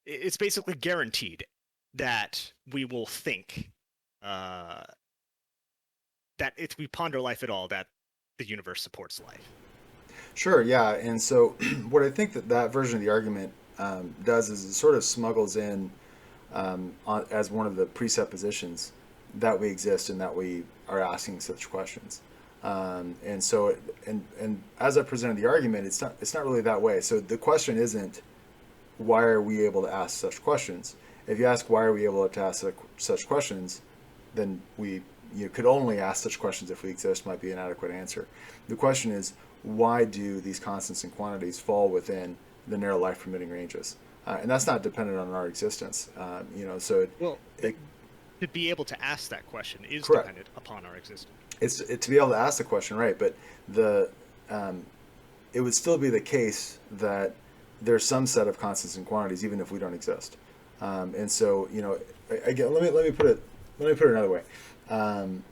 it's basically guaranteed that we will think uh, that if we ponder life at all, that the universe supports life. Sure, yeah. And so, what I think that version of the argument does is it sort of smuggles in as one of the presuppositions that we exist and that we are asking such questions. And so, and as I presented the argument, it's not really that way. So the question isn't why are we able to ask such questions. If you ask why are we able to ask such questions, then we could only ask such questions if we exist might be an adequate answer. The question is, why do these constants and quantities fall within the narrow life permitting ranges? And that's not dependent on our existence. So Well, it to be able to ask that question is correct. dependent upon our existence. To be able to ask the question, right? But the it would still be the case that there's some set of constants and quantities even if we don't exist. And so, again, let me put it another way. Um,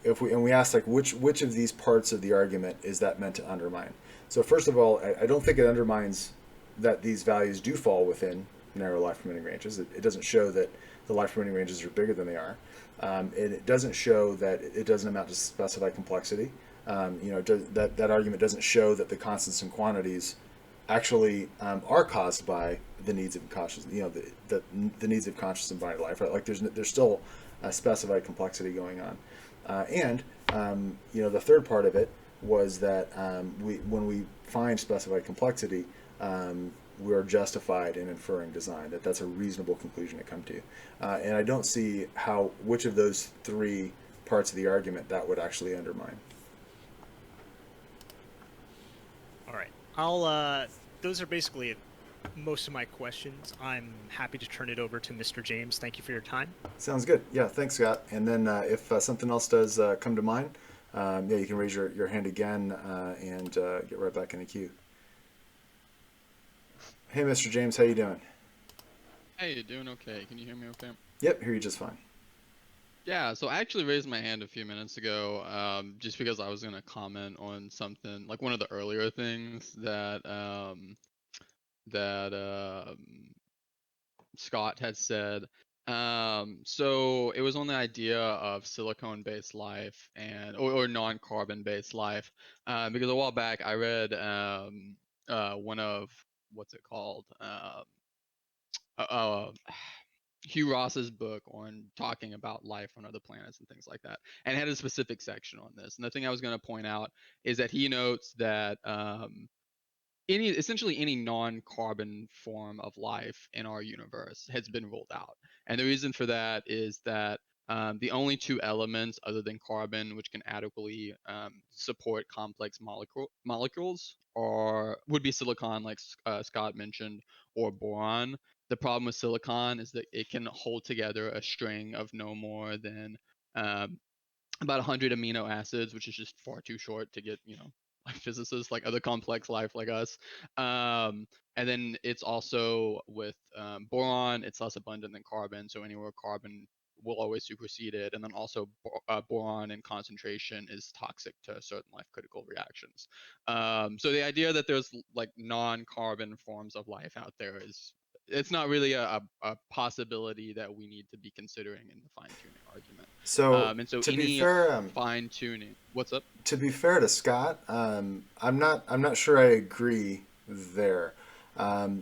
if we ask like which of these parts of the argument is that meant to undermine? So first of all, I don't think it undermines that these values do fall within narrow life permitting ranges. It doesn't show that the life permitting ranges are bigger than they are. It doesn't show that it doesn't amount to specified complexity. That argument doesn't show that the constants and quantities actually are caused by the needs of conscious, the needs of conscious embodied life. Right? Like there's still a specified complexity going on, and the third part of it was that when we find specified complexity, we're justified in inferring design. That's a reasonable conclusion to come to, and I don't see which of those three parts of the argument that would actually undermine. All right. Those are basically most of my questions. I'm happy to turn it over to Mr. James. Thank you for your time. Sounds good. Yeah, thanks, Scott. And then if something else does come to mind, yeah, you can raise your hand again and get right back in the queue. Hey, Mr. James, how you doing? Hey, doing okay? Can you hear me okay? Yep, hear you just fine. Yeah, so I actually raised my hand a few minutes ago, just because I was gonna comment on something, like one of the earlier things that Scott had said. So it was on the idea of silicone-based life or non-carbon-based life. Because a while back I read one of what's it called? Uh, Hugh Ross's book on talking about life on other planets and things like that, and had a specific section on this. And the thing I was going to point out is that he notes that essentially any non-carbon form of life in our universe has been ruled out, and the reason for that is that the only two elements other than carbon which can adequately support complex molecules would be silicon, like Scott mentioned, or boron. The problem with silicon is that it can hold together a string of no more than um, about 100 amino acids, which is just far too short to get, like physicists, like other complex life like us. And then it's also with boron, it's less abundant than carbon. So anywhere carbon will always supersede it. And then also boron in concentration is toxic to certain life critical reactions. So the idea that there's like non-carbon forms of life out there is it's not really a possibility that we need to be considering in the fine-tuning argument. So And so to be any fair, fine-tuning, what's up? to be fair to Scott, I'm not sure I agree there.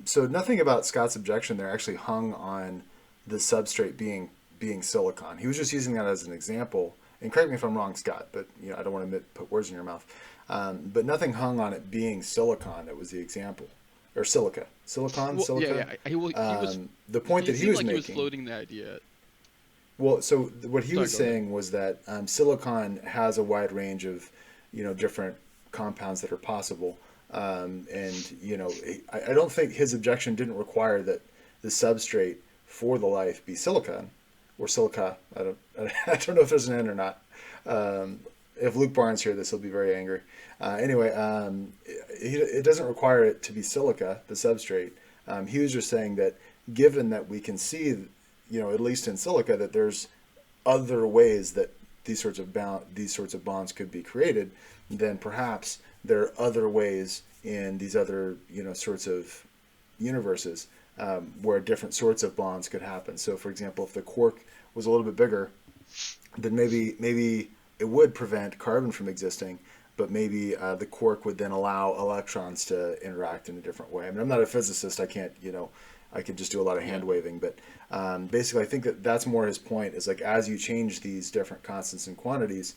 So nothing about Scott's objection there actually hung on the substrate being silicon. He was just using that as an example. And correct me if I'm wrong, Scott, but I don't want to put words in your mouth. But nothing hung on it being silicon. That was the example, or silica, silicon, Well, silica. yeah. He was. The point He that he seemed was like making. he was floating the idea. Well, so what he Sorry, was go ahead. saying was that silicon has a wide range of, different compounds that are possible, and I don't think his objection didn't require that the substrate for the life be silicon or silica. I don't I don't know if there's an N or not. If Luke Barnes hear this, he'll be very angry. Anyway, it doesn't require it to be silica, the substrate. He was just saying that given that we can see, at least in silica, that there's other ways that these sorts of bonds could be created, then perhaps there are other ways in these other sorts of universes where different sorts of bonds could happen. So, for example, if the quark was a little bit bigger, then maybe it would prevent carbon from existing, but maybe the quark would then allow electrons to interact in a different way. I mean, I'm not a physicist. I can't, I could just do a lot of hand waving, but basically I think that's more his point, is like, as you change these different constants and quantities,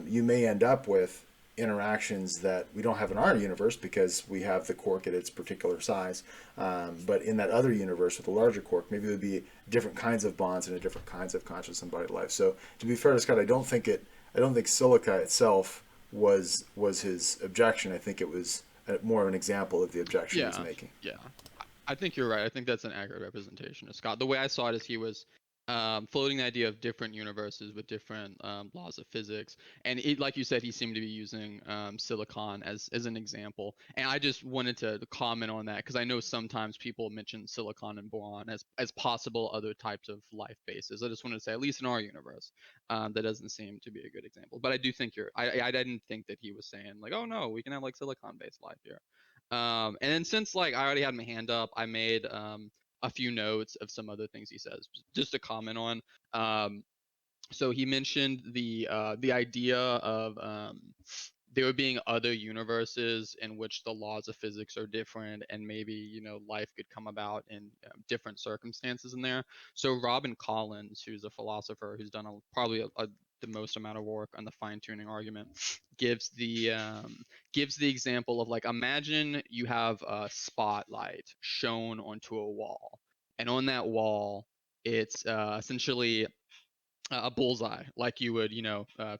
you may end up with interactions that we don't have in our universe because we have the quark at its particular size. But in that other universe with a larger quark, maybe it would be different kinds of bonds and a different kinds of conscious embodied life. So to be fair to Scott, I don't think silica itself was his objection. I think it was more of an example of the objection he's making. Yeah. I think you're right. I think that's an accurate representation of Scott. The way I saw it is he was floating the idea of different universes with different laws of physics, and like you said, he seemed to be using silicon as an example. And I just wanted to comment on that because I know sometimes people mention silicon and boron as possible other types of life bases. I just wanted to say, at least in our universe, that doesn't seem to be a good example. But I do think I didn't think that he was saying like, oh no, we can have like silicon-based life here. And then since like I already had my hand up, I made a few notes of some other things he says just to comment on. So he mentioned the idea of there being other universes in which the laws of physics are different, and maybe life could come about in different circumstances in there. So Robin Collins, who's a philosopher who's done probably the most amount of work on the fine-tuning argument, gives the example of, like, imagine you have a spotlight shown onto a wall, and on that wall it's essentially a bullseye, like you would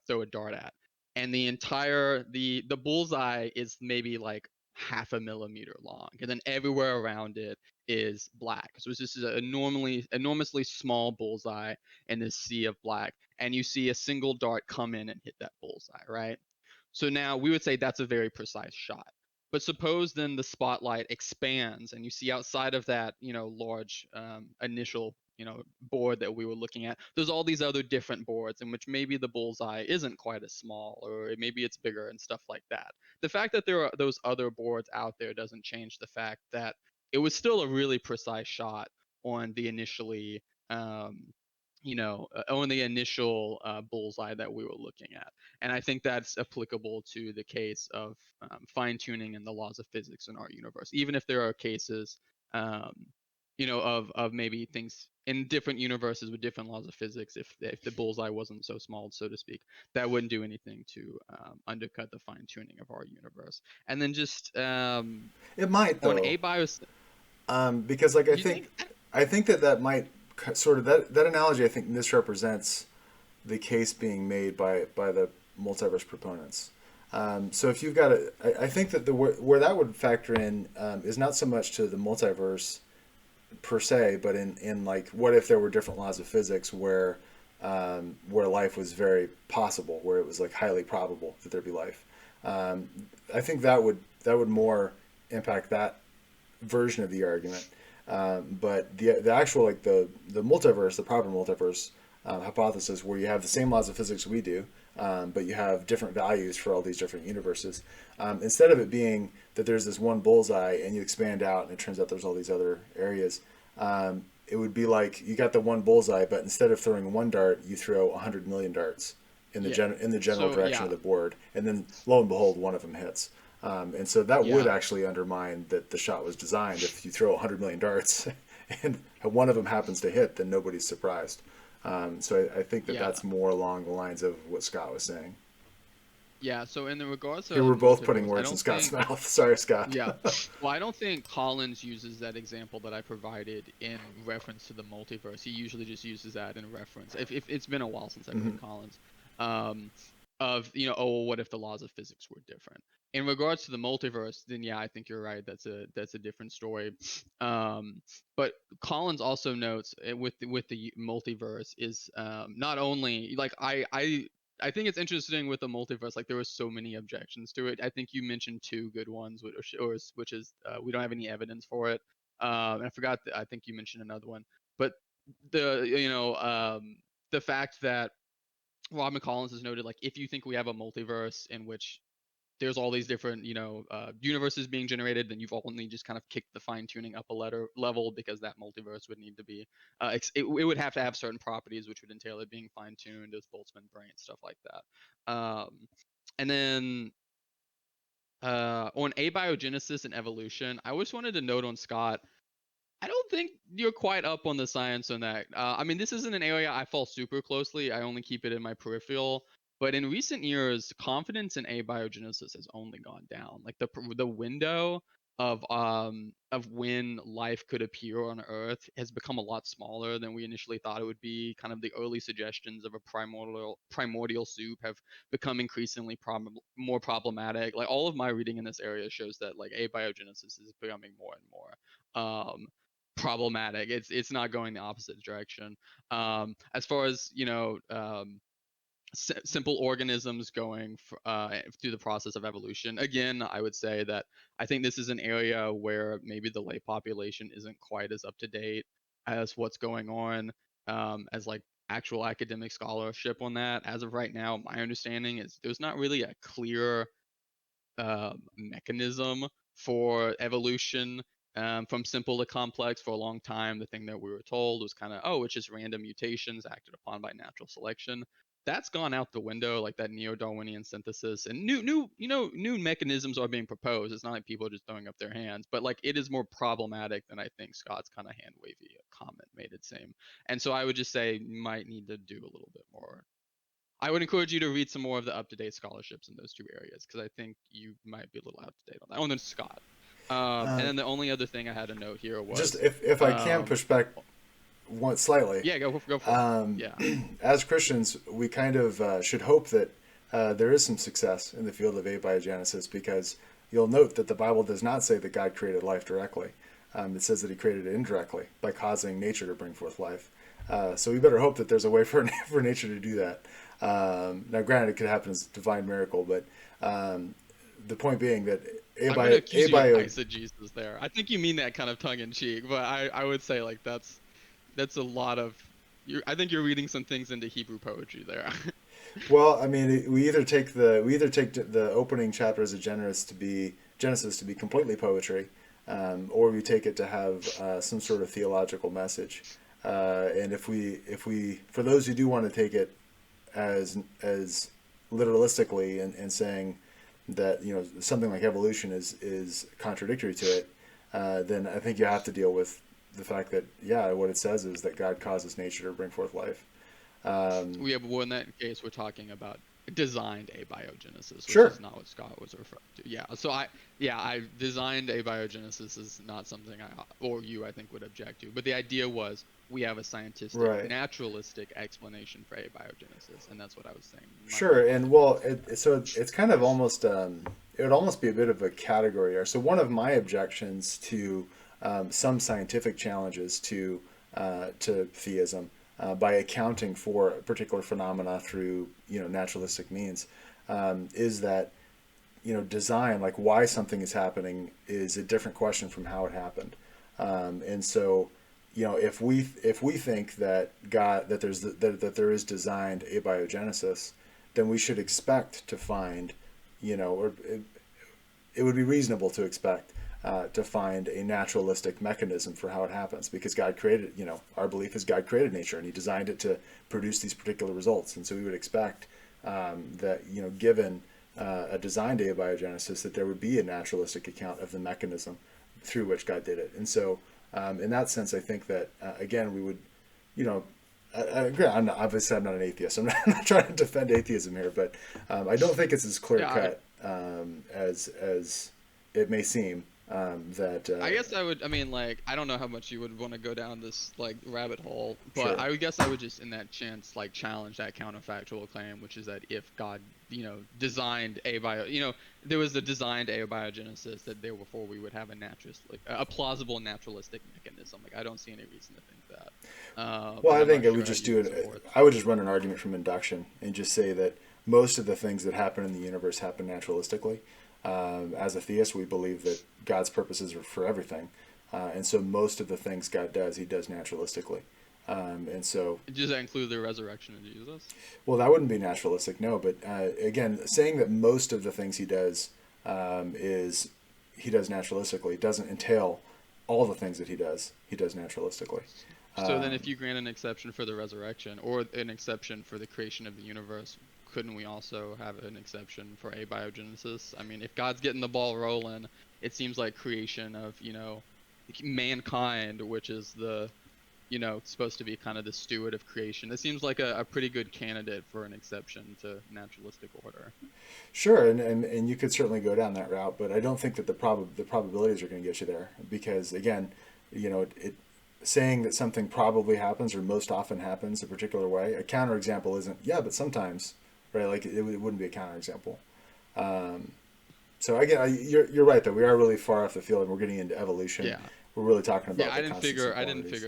throw a dart at, and the bullseye is maybe like half a millimeter long, and then everywhere around it is black. So it's just enormously small bullseye in this sea of black, and you see a single dart come in and hit that bullseye, right? So now we would say that's a very precise shot. But suppose then the spotlight expands and you see outside of that, large initial, board that we were looking at, there's all these other different boards in which maybe the bullseye isn't quite as small, or maybe it's bigger and stuff like that. The fact that there are those other boards out there doesn't change the fact that it was still a really precise shot on the initially, on the initial bullseye that we were looking at. And I think that's applicable to the case of fine-tuning and the laws of physics in our universe. Even if there are cases, of maybe things in different universes with different laws of physics, if the bullseye wasn't so small, so to speak, that wouldn't do anything to undercut the fine-tuning of our universe. And then just It might, on though, a bios. because like You think? I think that might sort of that analogy I think misrepresents the case being made by the multiverse proponents. So if you've got I think that where that would factor in is not so much to the multiverse per se, but in like, what if there were different laws of physics where life was very possible, where it was like highly probable that there'd be life. I think that would more impact that version of the argument. But the actual, like, the multiverse, the proper multiverse hypothesis, where you have the same laws of physics we do, but you have different values for all these different universes. Instead of it being that there's this one bullseye and you expand out and it turns out there's all these other areas, it would be like you got the one bullseye, but instead of throwing one dart, you throw 100 million darts in the general So direction of yeah, the board, and then lo and behold, one of them hits. And so that would yeah, actually undermine that the shot was designed. If you throw 100 million darts and one of them happens to hit, then nobody's surprised. So I think that yeah, that's more along the lines of what Scott was saying. yeah. So in the regards Here of we're both putting multiverse, I words in don't Scott's think. mouth. Sorry, Scott. Yeah. Well, I don't think Collins uses that example that I provided in reference to the multiverse. He usually just uses that in reference. If it's been a while since I've Hmm. read Collins, um, of oh, well, what if the laws of physics were different? In regards to the multiverse, then yeah, I think you're right. That's a different story. Um, but Collins also notes with the multiverse is not only like I think it's interesting with the multiverse. Like there were so many objections to it. I think you mentioned two good ones, which is we don't have any evidence for it. And I forgot. I think you mentioned another one. But the the fact that Robin Collins has noted, like, if you think we have a multiverse in which there's all these different universes being generated, then you've only just kind of kicked the fine tuning up a level, because that multiverse would need to be it would have to have certain properties which would entail it being fine tuned as Boltzmann Brains, stuff like that. And then on abiogenesis and evolution, I just wanted to note on Scott, I don't think you're quite up on the science on that. I mean, this isn't an area I fall super closely. I only keep it in my peripheral. But in recent years, confidence in abiogenesis has only gone down. Like the window of when life could appear on Earth has become a lot smaller than we initially thought it would be. Kind of the early suggestions of a primordial soup have become increasingly more problematic. Like all of my reading in this area shows that like abiogenesis is becoming more and more problematic. It's not going the opposite direction. As far as simple organisms going through the process of evolution, again, I would say that I think this is an area where maybe the lay population isn't quite as up to date as what's going on, as like actual academic scholarship on that. As of right now, my understanding is there's not really a clear mechanism for evolution, from simple to complex. For a long time, the thing that we were told was kind of, oh, it's just random mutations acted upon by natural selection. That's gone out the window, like that neo-Darwinian synthesis, and new mechanisms are being proposed. It's not like people are just throwing up their hands, but like it is more problematic than I think Scott's kind of hand wavy comment made it seem. And so I would just say you might need to do a little bit more. I would encourage you to read some more of the up-to-date scholarships in those two areas, because I think you might be a little out to date on that. Oh, and then Scott. And Uh, then the only other thing I had a note here just was, if I can um, push back one slightly, yeah, go for it. um, Yeah, as Christians, we kind of should hope that there is some success in the field of abiogenesis, because you'll note that the Bible does not say that God created life directly. It says that He created it indirectly by causing nature to bring forth life. So we better hope that there's a way for for nature to do that. Now, granted, it could happen as a divine miracle, but the point being that I'm gonna accuse you of abio eisegesis there. I think you mean that kind of tongue in cheek, but I would say like that's a lot of I think you're reading some things into Hebrew poetry there. well, I mean, we either take the opening chapters of Genesis to be completely poetry, or we take it to have some sort of theological message. And if we for those who do want to take it as literalistically, and saying that something like evolution is contradictory to it, then I think you have to deal with the fact that, yeah, what it says is that God causes nature to bring forth life. Um, We have well, in that case, we're talking about designed abiogenesis, which sure, is not what Scott was referring to. Yeah, so I designed abiogenesis is not something I think would object to. But the idea was we have a scientific, right, naturalistic explanation for abiogenesis, and that's what I was saying. sure, and well, it's kind of almost it would almost be a bit of a category error. So one of my objections to some scientific challenges to theism, by accounting for particular phenomena through naturalistic means, is that design, like why something is happening, is a different question from how it happened. And so if we think that that there is designed abiogenesis, then we should expect to find, or it would be reasonable to expect to find a naturalistic mechanism for how it happens, because God created, our belief is God created nature and he designed it to produce these particular results. And so we would expect that, given a design day of biogenesis, that there would be a naturalistic account of the mechanism through which God did it. And so in that sense, I think that, again, we would, I agree. Obviously, I'm not an atheist. I'm not trying to defend atheism here, but I don't think it's as clear cut as it may seem. That I guess I would. I mean, like, I don't know how much you would want to go down this like rabbit hole, but Sure. I would guess I would just, in that chance, like challenge that counterfactual claim, which is that if God, designed there was a designed abiogenesis, that therefore we would have a plausible naturalistic mechanism. Like, I don't see any reason to think that. Well, I think I would just do it. I would just run an argument from induction and just say that most of the things that happen in the universe happen naturalistically. As a theist, we believe that God's purposes are for everything, and so most of the things God does, he does naturalistically. And so, does that include the resurrection of Jesus? Well, that wouldn't be naturalistic, no. But again, saying that most of the things he does is he does naturalistically doesn't entail all the things that he does naturalistically. So then, if you grant an exception for the resurrection or an exception for the creation of the universe, couldn't we also have an exception for abiogenesis? I mean, if God's getting the ball rolling, it seems like creation of, mankind, which is the, supposed to be kind of the steward of creation. It seems like a pretty good candidate for an exception to naturalistic order. Sure, and you could certainly go down that route, but I don't think that the probabilities are going to get you there, because again, saying that something probably happens or most often happens a particular way, a counterexample isn't, but sometimes, right? Like it wouldn't be a counterexample. So again, you're right though. We are really far off the field, and we're getting into evolution. Yeah. We're really talking about. I didn't figure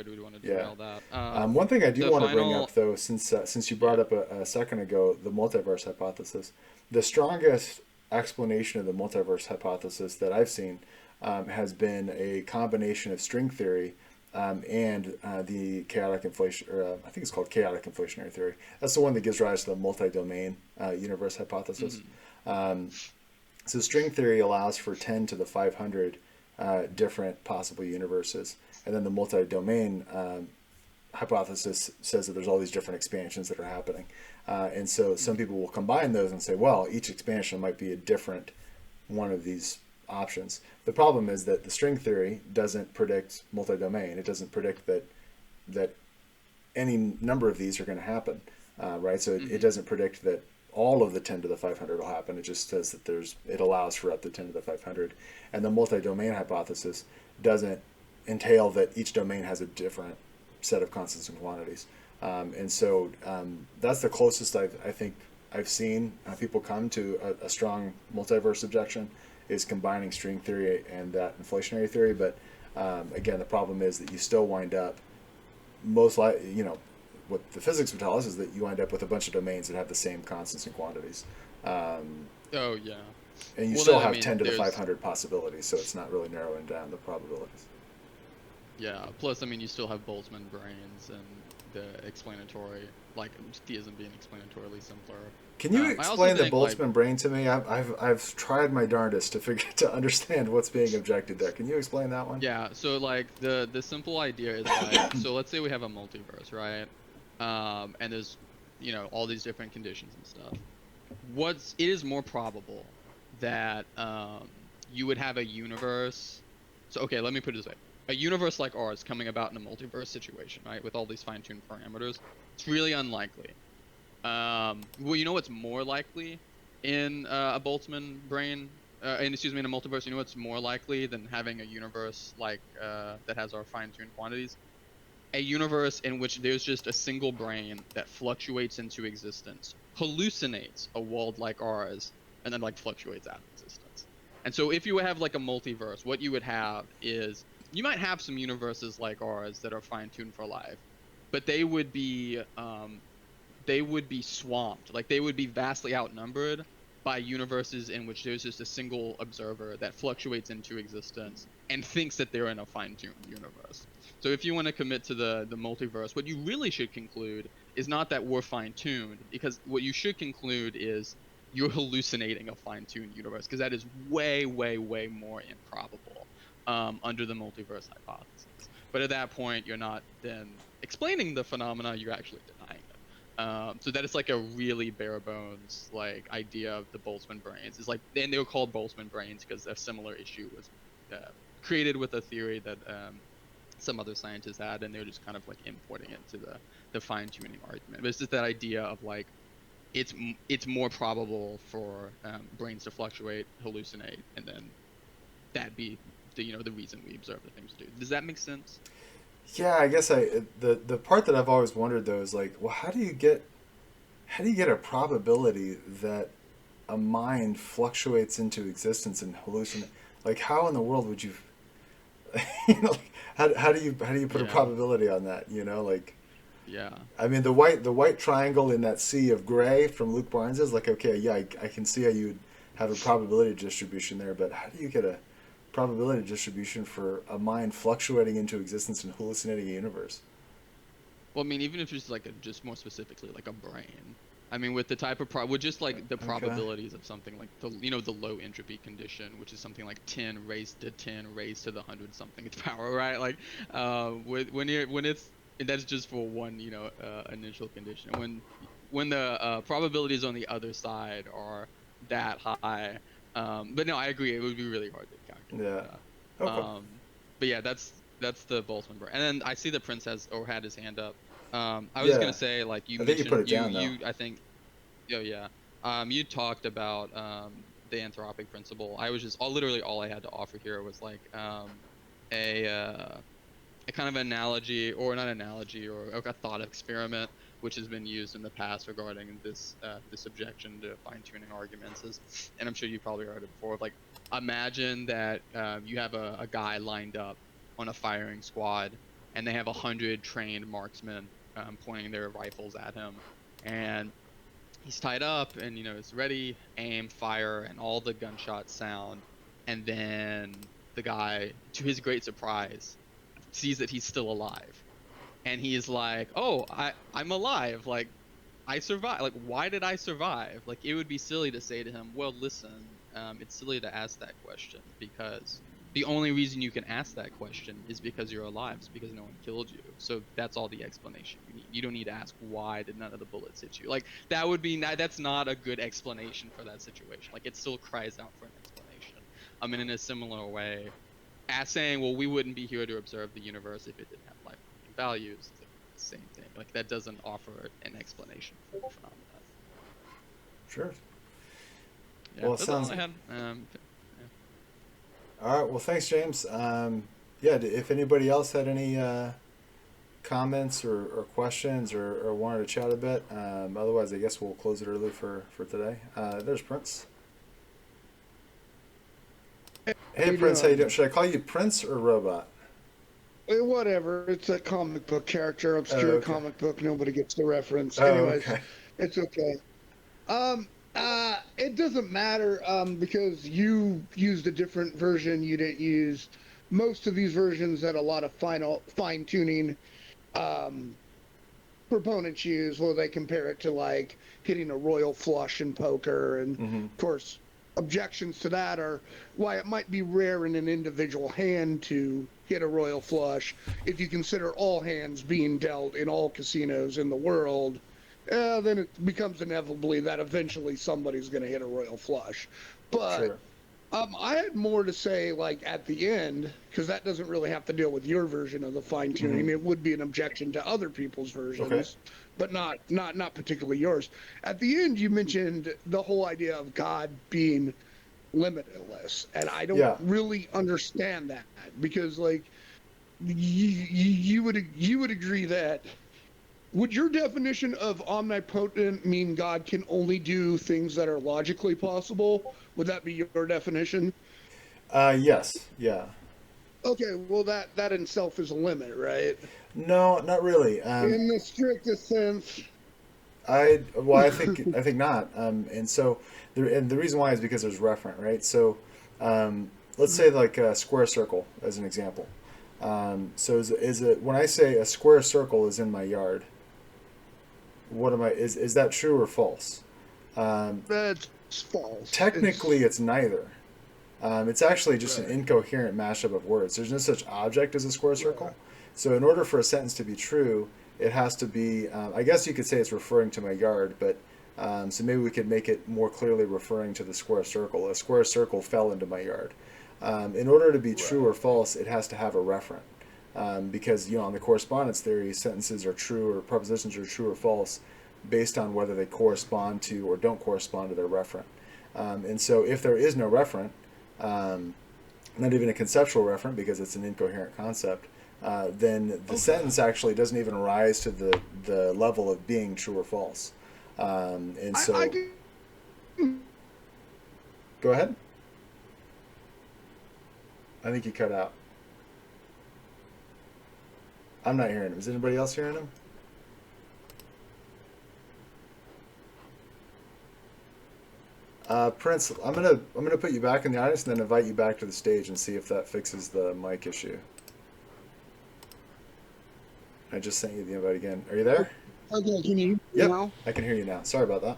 we'd want to derail that. One thing I do want to bring up though, since you brought up a second ago the multiverse hypothesis, the strongest explanation of the multiverse hypothesis that I've seen has been a combination of string theory and the chaotic inflation, or I think it's called chaotic inflationary theory. That's the one that gives rise to the multi-domain universe hypothesis. So string theory allows for 10 to the 500 different possible universes, and then the multi-domain hypothesis says that there's all these different expansions that are happening, and so some people will combine those and say, well, each expansion might be a different one of these options. The problem is that the string theory doesn't predict multi-domain. It doesn't predict that any number of these are going to happen, right? So it doesn't predict that all of the 10 to the 500 will happen. It just says that it allows for up to 10 to the 500. And the multi-domain hypothesis doesn't entail that each domain has a different set of constants and quantities. And so that's the closest I think I've seen people come to a strong multiverse objection, is combining string theory and that inflationary theory. But again, the problem is that you still wind up most likely, what the physics would tell us is that you wind up with a bunch of domains that have the same constants and quantities. And you still have 10 to the 500 possibilities, so it's not really narrowing down the probabilities. Yeah, plus, you still have Boltzmann Brains and the explanatory, like theism being explanatorily simpler. Can you explain the Boltzmann brain to me? I've tried my darndest to understand what's being objected there. Can you explain that one? Yeah, so the simple idea is so let's say we have a multiverse, right? And there's all these different conditions and stuff. It is more probable that you would have a universe. So okay, let me put it this way: a universe like ours coming about in a multiverse situation, right, with all these fine-tuned parameters, it's really unlikely. Well, what's more likely in a Boltzmann brain, in a multiverse? You know what's more likely than having a universe like that has our fine-tuned quantities? A universe in which there's just a single brain that fluctuates into existence, hallucinates a world like ours, and then fluctuates out of existence. And so if you have a multiverse, what you would have is, you might have some universes like ours that are fine-tuned for life, but they would be swamped. They would be vastly outnumbered by universes in which there's just a single observer that fluctuates into existence and thinks that they're in a fine-tuned universe. So if you want to commit to the multiverse, what you really should conclude is not that we're fine-tuned, because what you should conclude is you're hallucinating a fine-tuned universe, because that is way, way, way more improbable. under the multiverse hypothesis. But at that point, you're not then explaining the phenomena; you're actually denying it. So that is like a really bare bones like idea of the Boltzmann brains. It's like, and they were called Boltzmann brains because a similar issue was created with a theory that some other scientists had, and they're just kind of like importing it to the fine-tuning argument. But it's just that idea of like it's more probable for brains to fluctuate, hallucinate, and then that be the reason we observe the things we do. Does that make sense? Yeah, I guess the part that I've always wondered though is like, well, how do you get a probability that a mind fluctuates into existence and hallucinate? Like, how in the world would you, like, how do you put a probability on that? Like. Yeah. I mean, the white triangle in that sea of gray from Luke Barnes is like, okay, yeah, I can see how you would have a probability distribution there, but how do you get a probability distribution for a mind fluctuating into existence and hallucinating a universe? Well, I mean, even if it's like just more specifically like a brain. I mean, with the type of with just like the probabilities of something like the low entropy condition, which is something like 10 raised to 10 raised to the 100 something its power, right? Like, when it's and that's just for one, initial condition. When the probabilities on the other side are that high, but no, I agree. It would be really hard to calculate. Yeah. Okay. But yeah, that's the Boltzmann brain. And then I see that Prince had his hand up. I was gonna say, like, you mentioned, you put it down, though. I think, you talked about the Anthropic Principle. I was literally all I had to offer here was like a kind of analogy, or not analogy, or a thought experiment, which has been used in the past regarding this objection to fine-tuning arguments. And I'm sure you've probably heard it before. Like, imagine that you have a guy lined up on a firing squad, and they have 100 trained marksmen pointing their rifles at him, and he's tied up, and it's ready, aim, fire, and all the gunshots sound, and then the guy, to his great surprise, sees that he's still alive, and he's like, oh, I'm alive, like, I survived, like, why did I survive? Like, it would be silly to say to him, well, listen, it's silly to ask that question, because the only reason you can ask that question is because you're alive. It's because no one killed you. So that's all the explanation you need. You don't need to ask, why did none of the bullets hit you? Like, that's not a good explanation for that situation. Like, it still cries out for an explanation. I mean, in a similar way, as saying, well, we wouldn't be here to observe the universe if it didn't have life-forming values. It's like the same thing. Like, that doesn't offer an explanation for the phenomenon. Sure. Yeah, well, that's sounds. all I had. All right. Well, thanks, James. If anybody else had any comments or questions or wanted to chat a bit, otherwise, I guess we'll close it early for today. There's Prince. Hey, Prince, how you doing? Should I call you Prince or Robot? Whatever. It's a comic book character, obscure comic book. Nobody gets the reference. Oh, Anyways, okay. It's okay. It doesn't matter because you used a different version. You didn't use most of these versions that a lot of fine-tuning proponents use, where they compare it to like hitting a royal flush in poker, and of course objections to that are why it might be rare in an individual hand to hit a royal flush. If you consider all hands being dealt in all casinos in the world, then it becomes inevitably that eventually somebody's going to hit a royal flush. But Sure. I had more to say, like, at the end, because that doesn't really have to deal with your version of the fine-tuning. It would be an objection to other people's versions, but not particularly yours. At the end, you mentioned the whole idea of God being limitless, and I don't really understand that, because, like, you would agree that. Would your definition of omnipotent mean God can only do things that are logically possible? Would that be your definition? Yes. Yeah. Okay, well that in itself is a limit, right? No, not really. In the strictest sense. I think not. And so the reason why is because there's referent, right? So let's say like a square circle as an example. So is it when I say a square circle is in my yard? What am I? Is that true or false? That's false. Technically, it's neither. It's actually just an incoherent mashup of words. There's no such object as a square circle. So in order for a sentence to be true, it has to be, I guess you could say it's referring to my yard, but so maybe we could make it more clearly referring to the square circle. A square circle fell into my yard. In order to be true or false, it has to have a referent. Because, on the correspondence theory, sentences are true or propositions are true or false based on whether they correspond to or don't correspond to their referent. And so if there is no referent, not even a conceptual referent because it's an incoherent concept, then the sentence actually doesn't even rise to the level of being true or false. And so... Go ahead. I think you cut out. I'm not hearing him. Is anybody else hearing him? Prince, I'm gonna put you back in the audience and then invite you back to the stage and see if that fixes the mic issue. I just sent you the invite again. Are you there? Okay, can you Yep, now? I can hear you now. Sorry about that.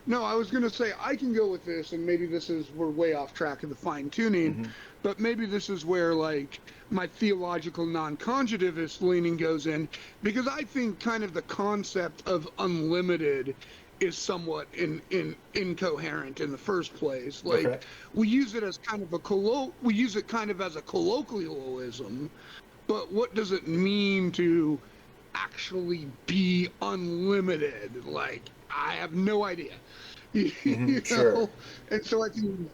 No, I was going to say I can go with this, and maybe we're way off track of the fine tuning, but maybe this is where like my theological non-conjugativist leaning goes in, because I think kind of the concept of unlimited is somewhat incoherent in the first place. Like we use it as kind of as a colloquialism, but what does it mean to actually be unlimited? Like I have no idea. Sure. And so I think,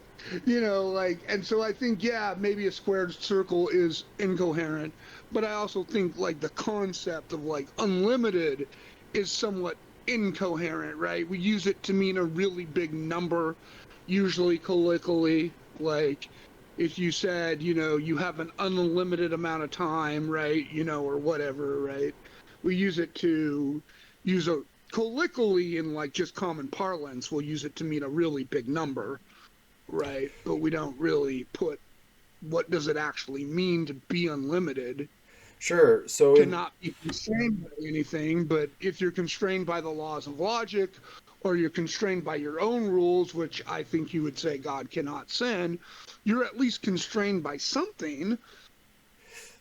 and so I think, yeah, maybe a squared circle is incoherent, but I also think like the concept of like unlimited is somewhat incoherent, right? We use it to mean a really big number, usually colloquially, like if you said, you have an unlimited amount of time, right? Or whatever, right? We use it to use a colloquially in like just common parlance, we'll use it to mean a really big number, right? But we don't really put what does it actually mean to be unlimited. Sure. So to not be constrained by anything, but if you're constrained by the laws of logic, or you're constrained by your own rules, which I think you would say God cannot sin, you're at least constrained by something.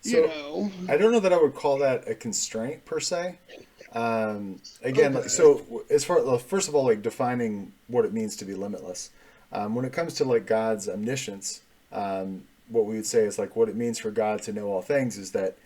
So, I don't know that I would call that a constraint per se. Again, so as far first of all, like defining what it means to be limitless. When it comes to like God's omniscience, what we would say is like what it means for God to know all things is that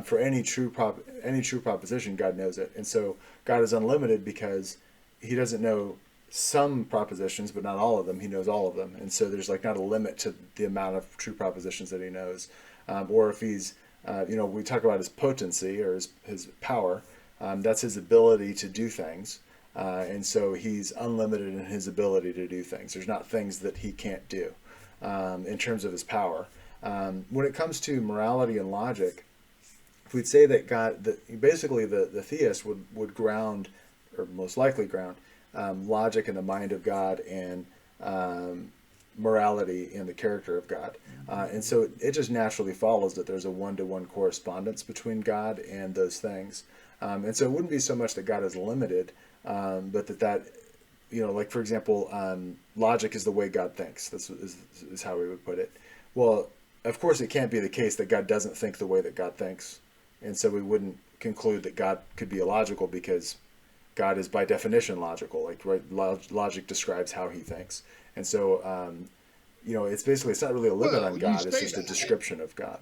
for any true proposition, God knows it, and so God is unlimited because He doesn't know some propositions, but not all of them. He knows all of them, and so there's like not a limit to the amount of true propositions that He knows, or if He's we talk about His potency or his power. That's His ability to do things. And so He's unlimited in His ability to do things. There's not things that He can't do in terms of His power. When it comes to morality and logic, if we'd say that God, basically the theist would ground, or most likely ground, logic in the mind of God and morality in the character of God. And so it just naturally follows that there's a one-to-one correspondence between God and those things. And so it wouldn't be so much that God is limited, but that like for example, logic is the way God thinks. This is how we would put it. Well, of course, it can't be the case that God doesn't think the way that God thinks, and so we wouldn't conclude that God could be illogical because God is by definition logical. Like logic describes how He thinks, and so it's not really a limit on God. It's just a description of God.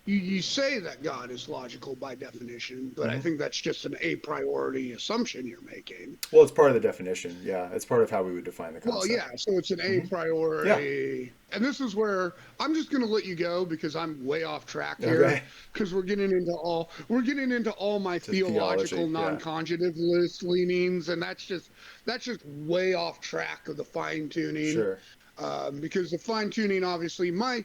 You say that God is logical by definition, but I think that's just an a priori assumption you're making. Well, it's part of the definition. Yeah, it's part of how we would define the concept. Well, yeah, so it's an a priori. Yeah. And this is where I'm just going to let you go because I'm way off track here because we're getting into all my theological non-conjugativist leanings, and that's just way off track of the fine tuning. Sure. Because the fine tuning, obviously, my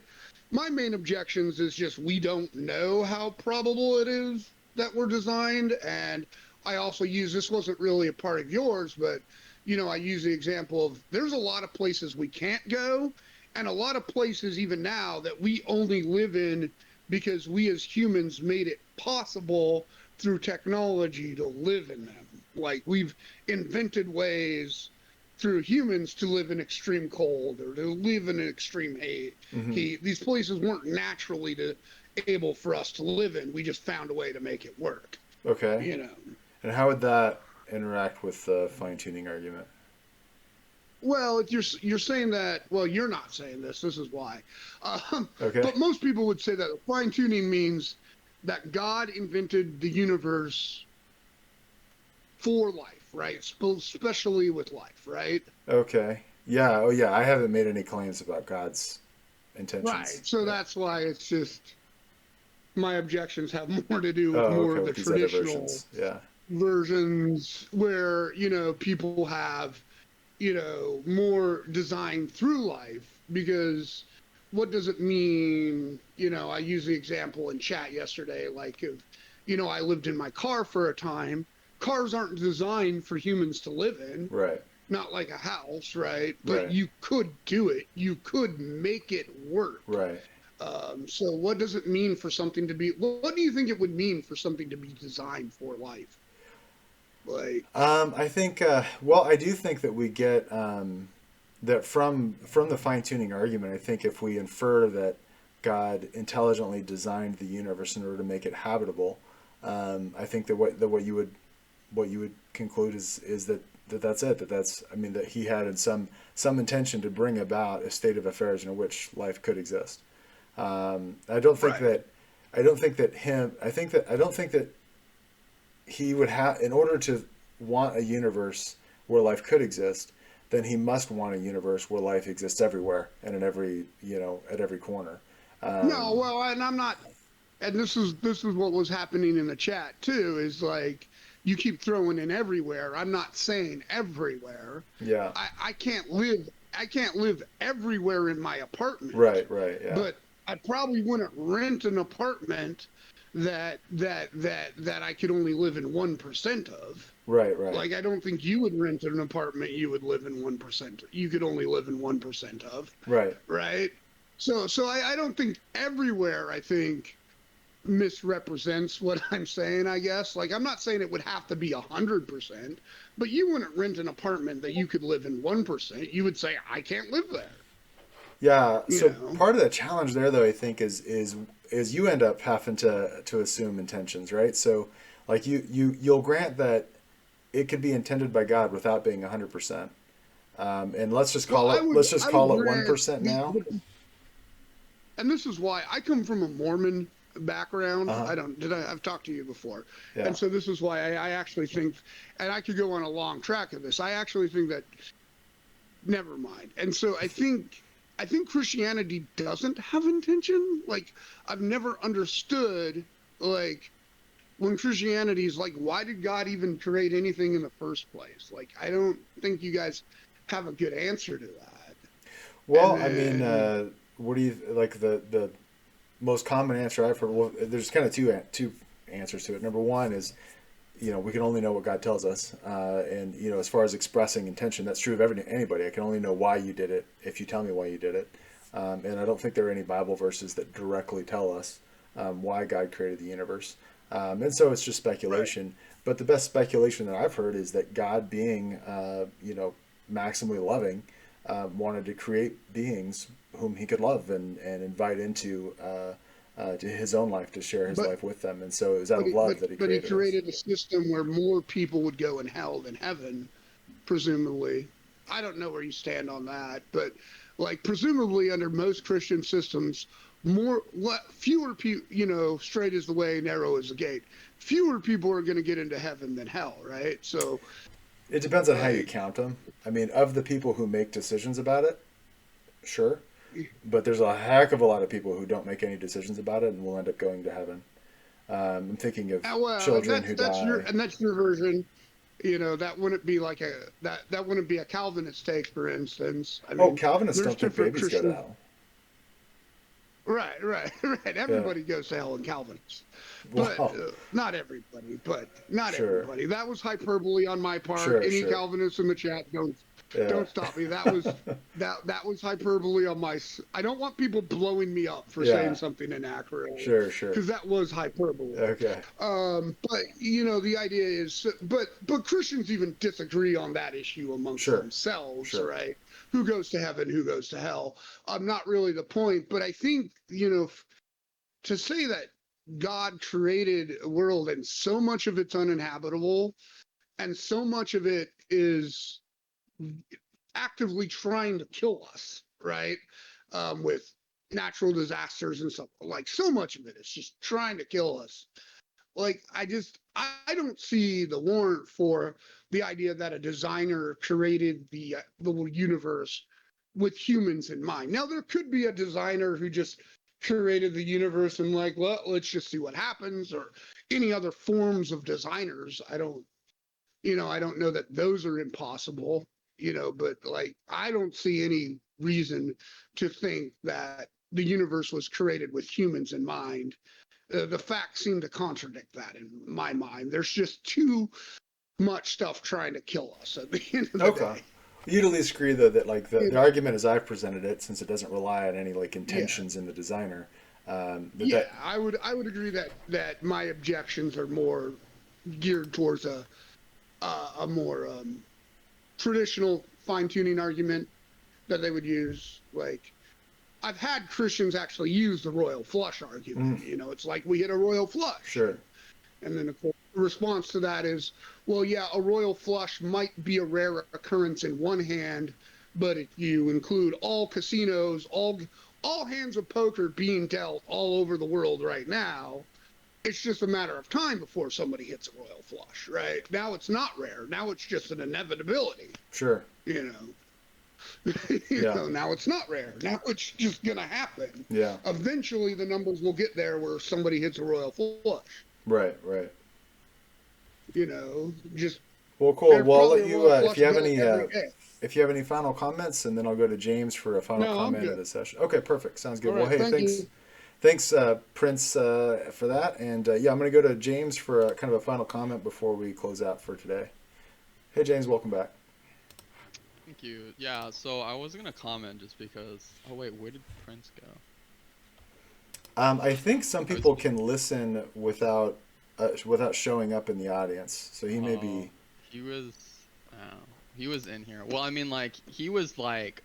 main objections is just we don't know how probable it is that we're designed, and I also use, this wasn't really a part of yours, but I use the example of there's a lot of places we can't go, and a lot of places even now that we only live in because we as humans made it possible through technology to live in them. Like we've invented ways through humans to live in extreme cold or to live in an extreme heat. These places weren't naturally able for us to live in. We just found a way to make it work. Okay. You know. And how would that interact with the fine-tuning argument? Well, if you're saying that, well, you're not saying this. This is why. Okay. But most people would say that fine-tuning means that God invented the universe for life, right? Especially with life, right? Okay. Yeah. Oh, yeah. I haven't made any claims about God's intentions. Right. So that's why it's just my objections have more to do with Oh, more okay, of the with these other traditional versions. Yeah. versions where, you know, people have, you know, more design through life. Because what does it mean? You know, I used the example in chat yesterday, like, if, you know, I lived in my car for a time. Cars aren't designed for humans to live in. Right. Not like a house, right? But Right. you could do it. You could make it work. Right. So what does it mean for something to be, what do you think it would mean for something to be designed for life? Like, I think, well, I do think that we get that from the fine-tuning argument. I think if we infer that God intelligently designed the universe in order to make it habitable, I think that what you would conclude is that that's it. I mean, that he had some intention to bring about a state of affairs in which life could exist. I don't think that he would have, in order to want a universe where life could exist, then he must want a universe where life exists everywhere and in every, you know, at every corner. no, well, and I'm not, and this is what was happening in the chat too, is like, you keep throwing in everywhere. I'm not saying everywhere. Yeah. I can't live everywhere in my apartment. Right. Yeah. But I probably wouldn't rent an apartment that I could only live in 1% of. Right. Like, I don't think you would rent an apartment you would live in 1%. You could only live in 1% of. Right. Right. So I don't think everywhere, I think, misrepresents what I'm saying, I guess. Like, I'm not saying it would have to be 100%, but you wouldn't rent an apartment that you could live in 1%. You would say, I can't live there. Yeah. So You know? part of the challenge there, though, I think is you end up having to assume intentions, right? So, like, you'll grant that it could be intended by God without being 100%. And let's just call it 1% now. And this is why I come from a Mormon background. Uh-huh. I've talked to you before. Yeah. And so this is why I actually think, and I could go on a long track of this, I actually think that, never mind. And so I think Christianity doesn't have intention. Like, I've never understood, like, when Christianity is like, why did God even create anything in the first place? Like, I don't think you guys have a good answer to that. Well, I mean, what do you like? The most common answer I've heard. Well, there's kind of two answers to it. Number one is, you know, we can only know what God tells us, and you know, as far as expressing intention, that's true of anybody. I can only know why you did it if you tell me why you did it, and I don't think there are any Bible verses that directly tell us why God created the universe, and so it's just speculation. Right. But the best speculation that I've heard is that God, being you know, maximally loving, wanted to create beings whom he could love and invite into to his own life, to share his life with them. And so it was out of love that he created. But he created a system where more people would go in hell than heaven, presumably. I don't know where you stand on that, but like, presumably under most Christian systems, fewer people, you know, straight is the way, narrow is the gate. Fewer people are going to get into heaven than hell, right? So it depends on how you count them. I mean, of the people who make decisions about it, sure. But there's a heck of a lot of people who don't make any decisions about it and will end up going to heaven. I'm thinking of children who die. And that's your version. You know, that wouldn't be like that wouldn't be a Calvinist take, for instance. I mean, Calvinists don't think babies go to hell. Right. Everybody goes to hell in Calvinists. But not everybody, but not everybody. That was hyperbole on my part. Any Calvinists in the chat, Yeah. Don't stop me. That was hyperbole on my. I don't want people blowing me up for saying something inaccurate. Sure. Because that was hyperbole. Okay. But the idea is, but Christians even disagree on that issue amongst themselves, right? Who goes to heaven, who goes to hell? Not really the point, but I think to say that God created a world and so much of it's uninhabitable, and so much of it is actively trying to kill us, right? With natural disasters and stuff. Like, so much of it is just trying to kill us. Like, I don't see the warrant for the idea that a designer created the universe with humans in mind. Now, there could be a designer who just created the universe and like, well, let's just see what happens, or any other forms of designers. I don't know that those are impossible, but like, I don't see any reason to think that the universe was created with humans in mind. The facts seem to contradict that in my mind. There's just too much stuff trying to kill us at the end of the day. You'd at least agree, though, that like the argument as I've presented it, since it doesn't rely on any like intentions in the designer. I would agree that my objections are more geared towards a more traditional fine-tuning argument that they would use. Like, I've had Christians actually use the royal flush argument. It's like we hit a royal flush. Sure. And then, of course, the response to that is, well, yeah, a royal flush might be a rare occurrence in one hand, but if you include all casinos, all hands of poker being dealt all over the world right now, it's just a matter of time before somebody hits a royal flush, right? Now it's not rare. Now it's just an inevitability. Sure. Now it's not rare. Now it's just going to happen. Yeah. Eventually the numbers will get there where somebody hits a royal flush. Right. Just. Well, cool. Well, I'll let you, if you have any final comments, and then I'll go to James for a final comment of the session. Okay, perfect. Sounds good. Well, hey, thanks, Prince, for that. And I'm going to go to James for a kind of a final comment before we close out for today. Hey, James, welcome back. Thank you. Yeah, so I was going to comment just because... Oh, wait, where did Prince go? I think some people can listen without showing up in the audience. So he may be... He was in here. Well, I mean, like, he was, like...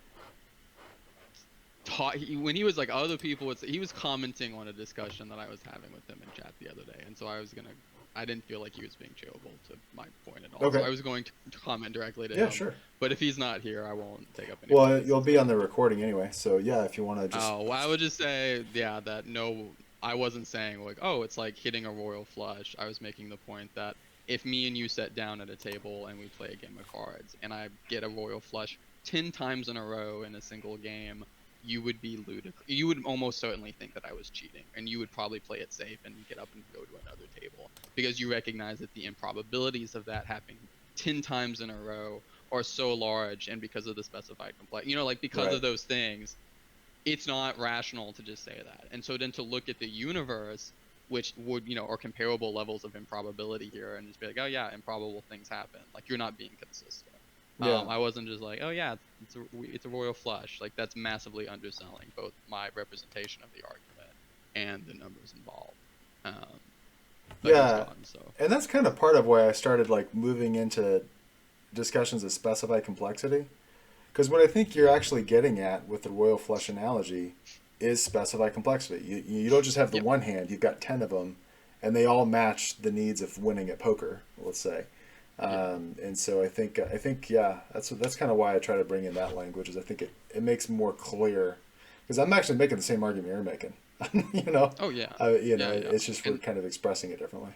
when he was like other people he was commenting on a discussion that I was having with him in chat the other day, and so I didn't feel like he was being charitable to my point at all. Okay. So I was going to comment directly to him. Yeah, sure. But if he's not here, I won't take up any. Well, you'll be on the recording anyway, so yeah, if you want to just. Oh, well, I would just say that no, I wasn't saying like, oh, it's like hitting a royal flush. I was making the point that if me and you sat down at a table and we play a game of cards and I get a royal flush 10 times in a row in a single game, you would be ludicrous. You would almost certainly think that I was cheating, and you would probably play it safe and get up and go to another table because you recognize that the improbabilities of that happening 10 times in a row are so large, and because of the specified complexity, because of those things, it's not rational to just say that. And so then to look at the universe, which would, are comparable levels of improbability here, and just be like, oh yeah, improbable things happen. Like, you're not being consistent. Yeah. I wasn't just like, oh yeah, it's a royal flush. Like, that's massively underselling both my representation of the argument and the numbers involved. And that's kind of part of why I started like moving into discussions of specified complexity, because what I think you're actually getting at with the royal flush analogy is specified complexity. You don't just have the one hand; you've got 10 of them, and they all match the needs of winning at poker. Let's say. And so I think that's kind of why I try to bring in that language, is I think it makes more clear, because I'm actually making the same argument you're making. Oh yeah. It's just we're kind of expressing it differently.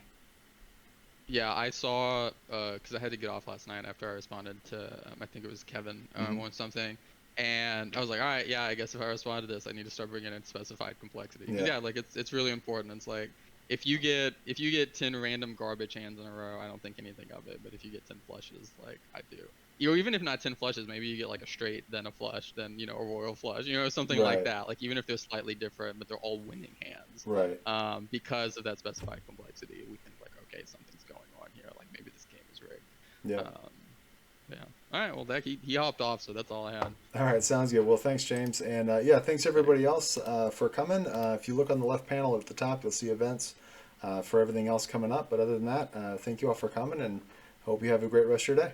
Yeah, I saw because I had to get off last night after I responded to I think it was Kevin on something, and I was like, all right, yeah, I guess if I respond to this, I need to start bringing in specified complexity. Yeah, like it's really important. It's like, if you get 10 random garbage hands in a row, I don't think anything of it. But if you get 10 flushes, like I do, even if not 10 flushes, maybe you get like a straight, then a flush, then a royal flush, something like that. Like, even if they're slightly different, but they're all winning hands. Right. Because of that specified complexity, we can like, okay, something's going on here. Like, maybe this game is rigged. Yeah. Yeah. All right. Well, that he hopped off, so that's all I had. All right, sounds good. Well, thanks, James. And yeah, thanks everybody else for coming. If you look on the left panel at the top, you'll see events for everything else coming up. But other than that, thank you all for coming, and hope you have a great rest of your day.